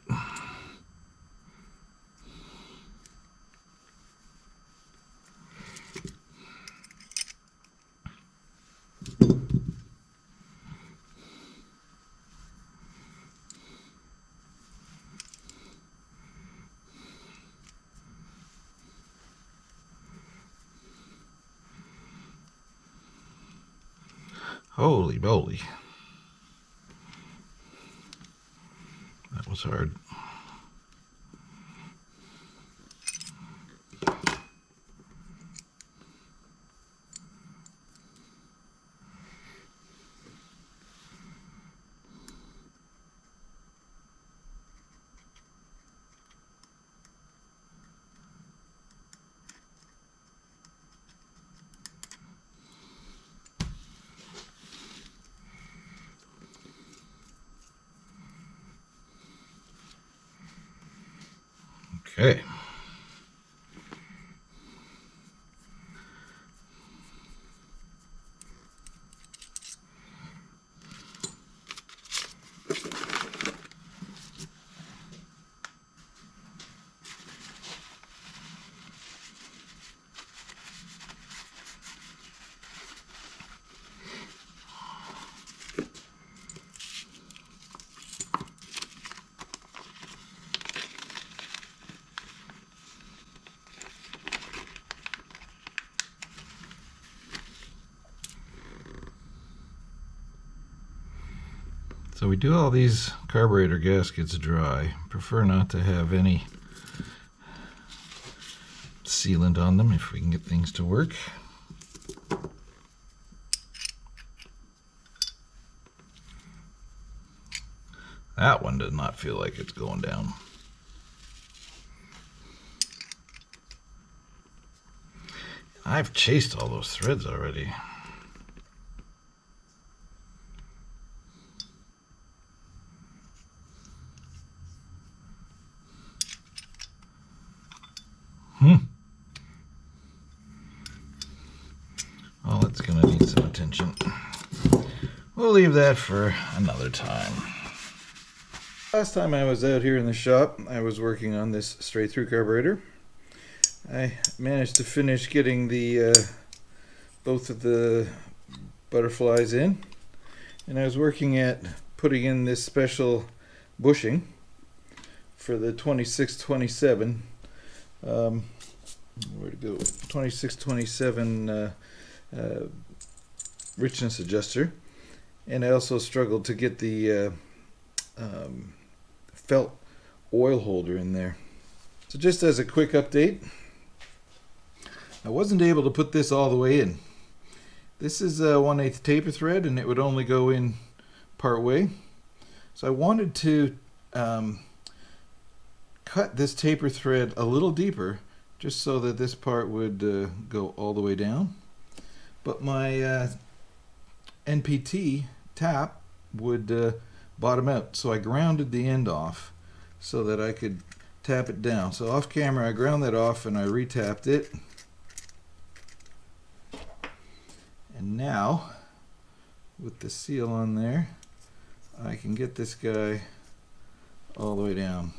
Holy moly. That was hard. Okay. So we do all these carburetor gaskets dry. Prefer not to have any sealant on them if we can get things to work. That one does not feel like it's going down. I've chased all those threads already. Well, that's gonna need some attention. We'll leave that for another time. Last time I was out here in the shop, I was working on this straight through carburetor. I managed to finish getting the both of the butterflies in, and I was working at putting in this special bushing for the 2627. Where to go? 2627 richness adjuster, and I also struggled to get the felt oil holder in there. So just as a quick update, I wasn't able to put this all the way in. This is a 1/8 taper thread, and it would only go in part way. So I wanted to cut this taper thread a little deeper, just so that this part would go all the way down. But my NPT tap would bottom out, so I grounded the end off so that I could tap it down. So off camera I ground that off and I retapped it. And now, with the seal on there, I can get this guy all the way down.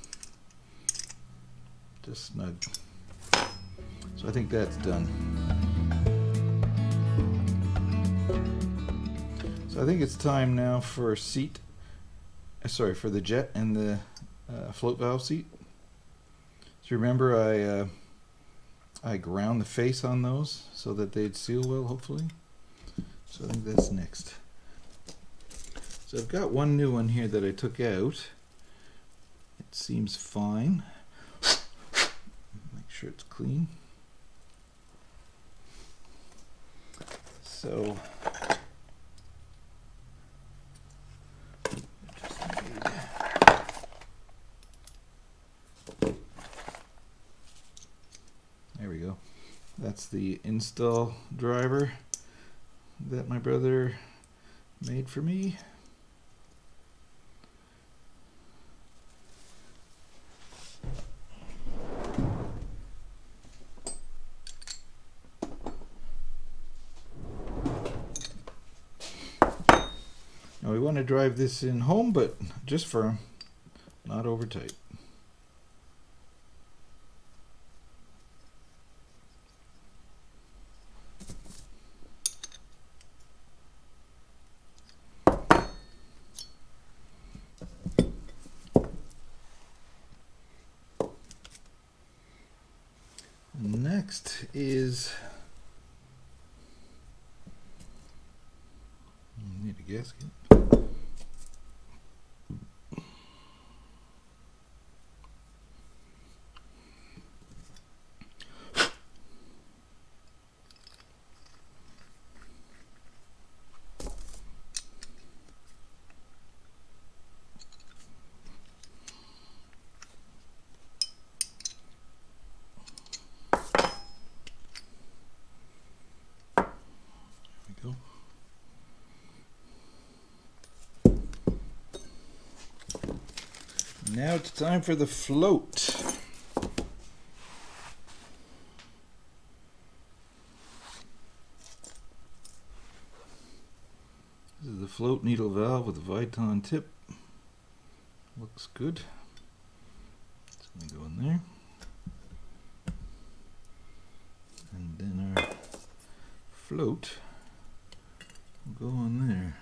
Just snug. So I think that's done. So I think it's time now for for the jet and the float valve seat. So remember I ground the face on those so that they'd seal well, hopefully. So I think that's next. So I've got one new one here that I took out. It seems fine. Make sure it's clean. So there we go. That's the install driver that my brother made for me. Now we want to drive this in home, but just firm, not over tight. Next is, need a gasket. Go. Now it's time for the float. This is the float needle valve with a Viton tip. Looks good. It's going to go in there. And then our float will go on there.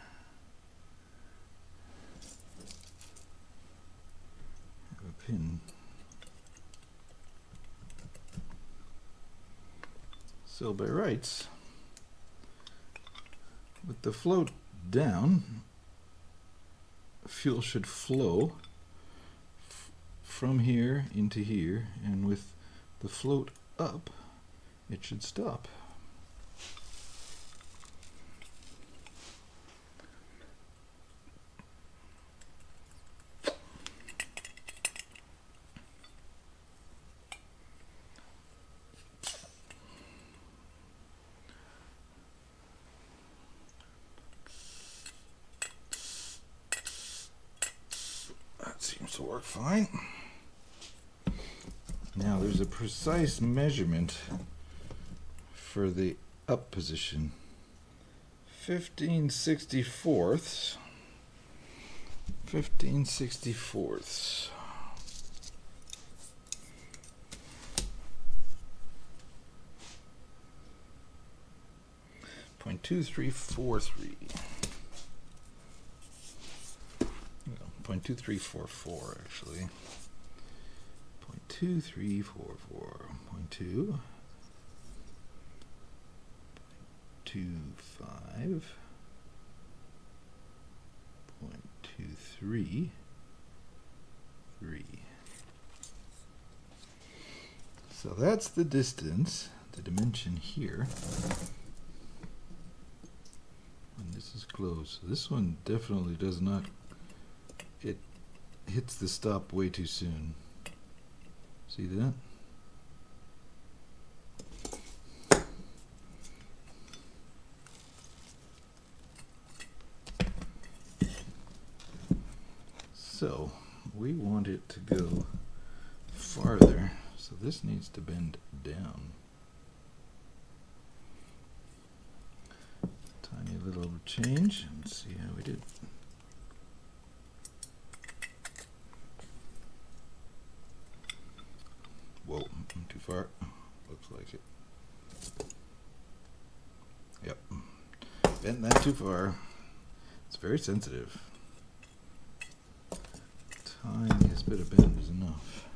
Have a pin. So by rights, with the float down, fuel should flow from here into here, and with the float up, it should stop. That seems to work fine. Now there's a precise measurement for the up position. 15/64ths. 15/64ths. .2343. No, 0.2344 actually. 0.2344. 0.25. 0.233. So that's the distance, the dimension here. And this is closed. So this one definitely does not, it hits the stop way too soon. See that? So we want it to go farther, so this needs to bend down. Tiny little change, and see how we did. Whoa, I'm too far. Looks like it. Yep. Bent that too far. It's very sensitive. Tiniest bit of bend is enough.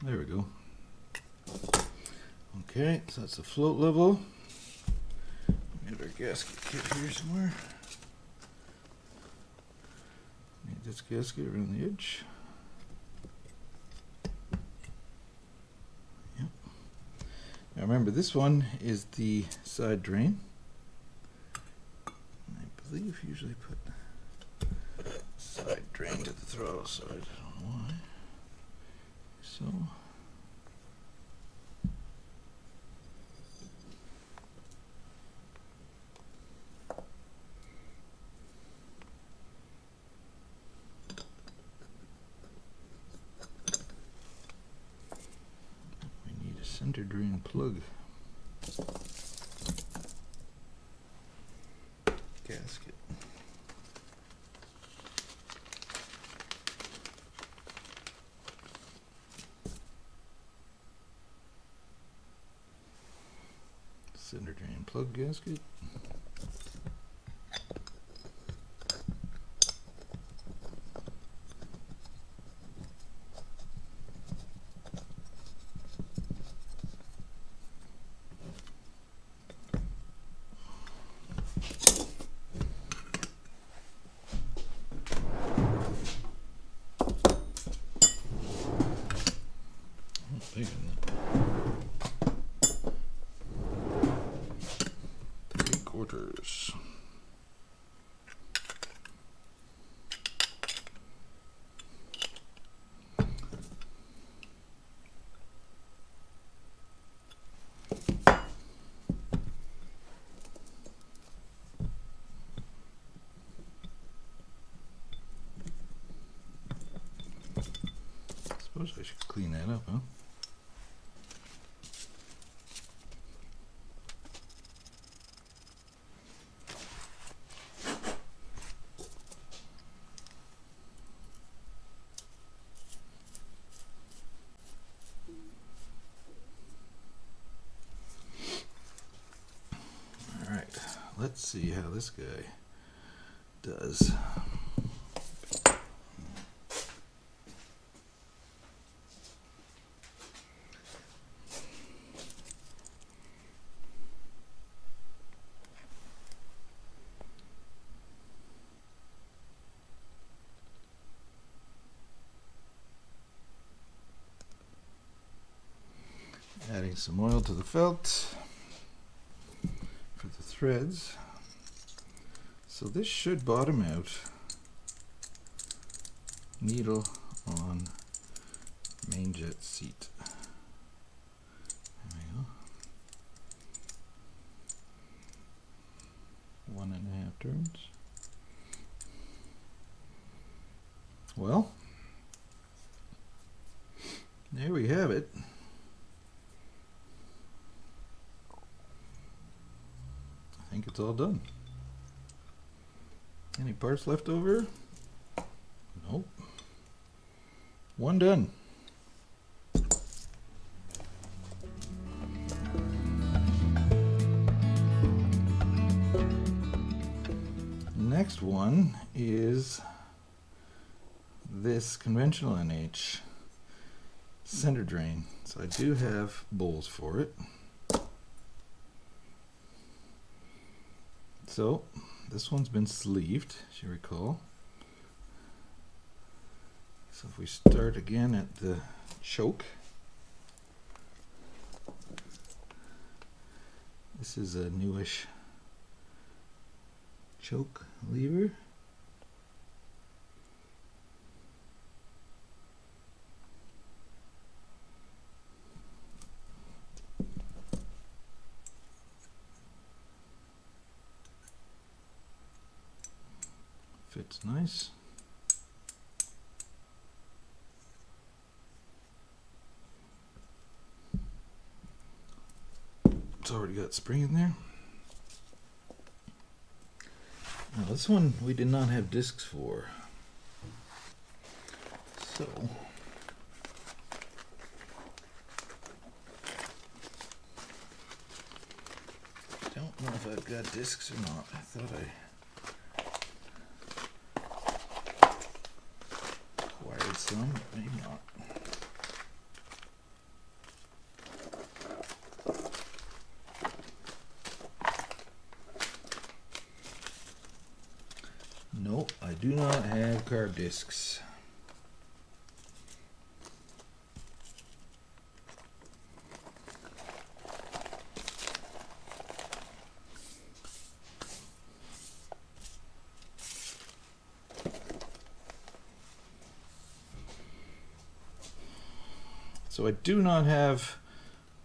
There we go. Okay, so that's the float level. Get our gasket kit here somewhere. Need this gasket around the edge. Yep. Now remember, this one is the side drain. I believe usually put side drain to the throttle side. I don't know why. So we need a center drain plug. Gasket. Center drain plug gasket. Three-quarters. Suppose I should clean that up, huh? Let's see how this guy does. Adding some oil to the felt for the threads. So this should bottom out. Needle on main jet seat. There we go. 1.5 turns. Well, there we have it. I think it's all done. Any parts left over? Nope. One done. Next one is this conventional NH center drain. So I do have bowls for it. So this one's been sleeved, as you recall. So if we start again at the choke, This is a newish choke lever. Fits nice. It's already got spring in there. Now this one we did not have discs for. So don't know if I've got discs or not. I thought I acquired some, but maybe not. Nope, I do not have carb discs. So I do not have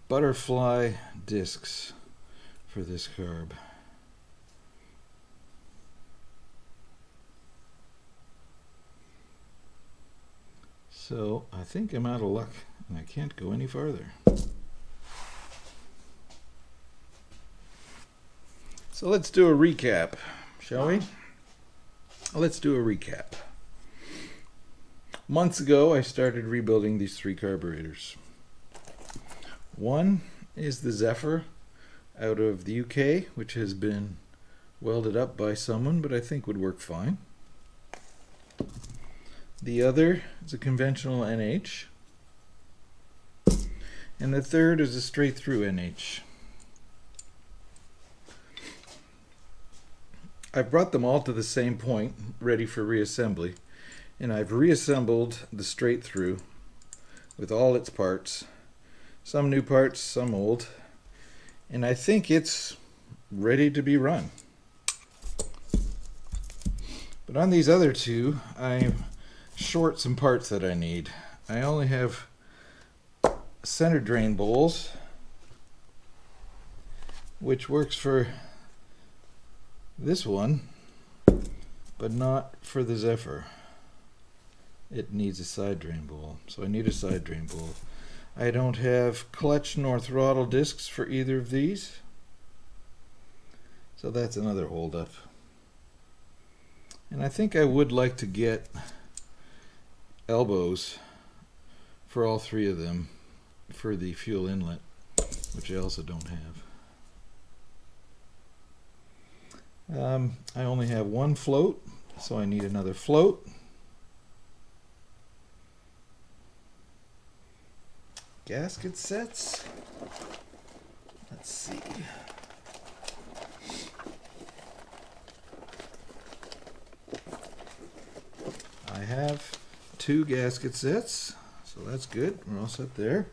butterfly discs for this carb. So I think I'm out of luck and I can't go any farther. So let's do a recap, shall we? Let's do a recap. Months ago, I started rebuilding these 3 carburetors. One is the Zephyr out of the UK, which has been welded up by someone, but I think would work fine. The other is a conventional NH. And the third is a straight through NH. I've brought them all to the same point, ready for reassembly. And I've reassembled the straight through with all its parts. Some new parts, some old. And I think it's ready to be run. But on these other 2, I'm short some parts that I need. I only have center drain bowls, which works for this one, but not for the Zephyr. It needs a side drain bowl, so I need a side drain bowl. I don't have clutch nor throttle discs for either of these, so that's another holdup. And I think I would like to get elbows for all 3 of them for the fuel inlet, which I also don't have. I only have 1 float, so I need another float. Gasket sets. Let's see. I have 2 gasket sets, so that's good. We're all set there.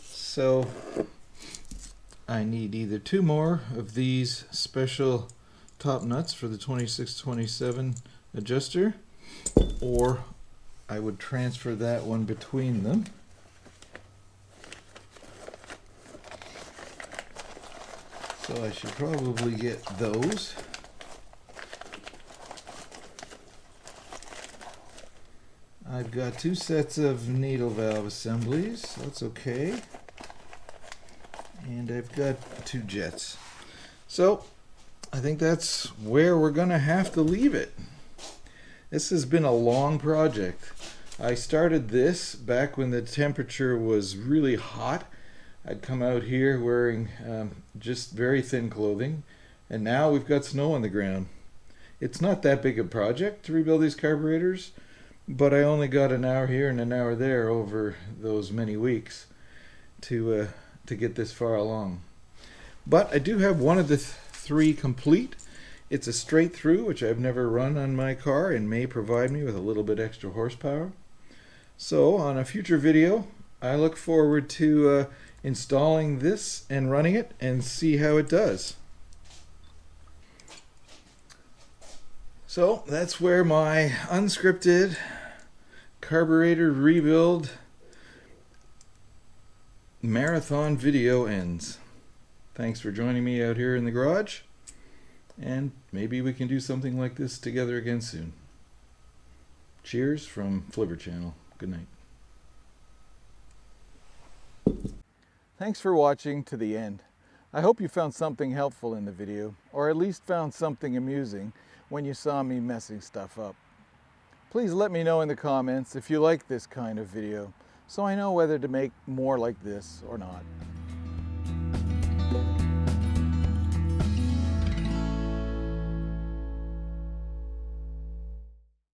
So I need either 2 more of these special top nuts for the 26-27 adjuster, or I would transfer that one between them. So I should probably get those. I've got 2 sets of needle valve assemblies, so that's okay. And I've got 2 jets. So I think that's where we're going to have to leave it. This has been a long project. I started this back when the temperature was really hot. I'd come out here wearing just very thin clothing, and now we've got snow on the ground. It's not that big a project to rebuild these carburetors, but I only got an hour here and an hour there over those many weeks to get this far along. But I do have one of the 3 complete, It's a straight through, which I've never run on my car and may provide me with a little bit extra horsepower. So on a future video, I look forward to installing this and running it and see how it does. So that's where my unscripted carburetor rebuild marathon video ends. Thanks for joining me out here in the garage, and maybe we can do something like this together again soon. Cheers from Flivver Channel. Good night. Thanks for watching to the end. I hope you found something helpful in the video, or at least found something amusing when you saw me messing stuff up. Please let me know in the comments if you like this kind of video, so I know whether to make more like this or not.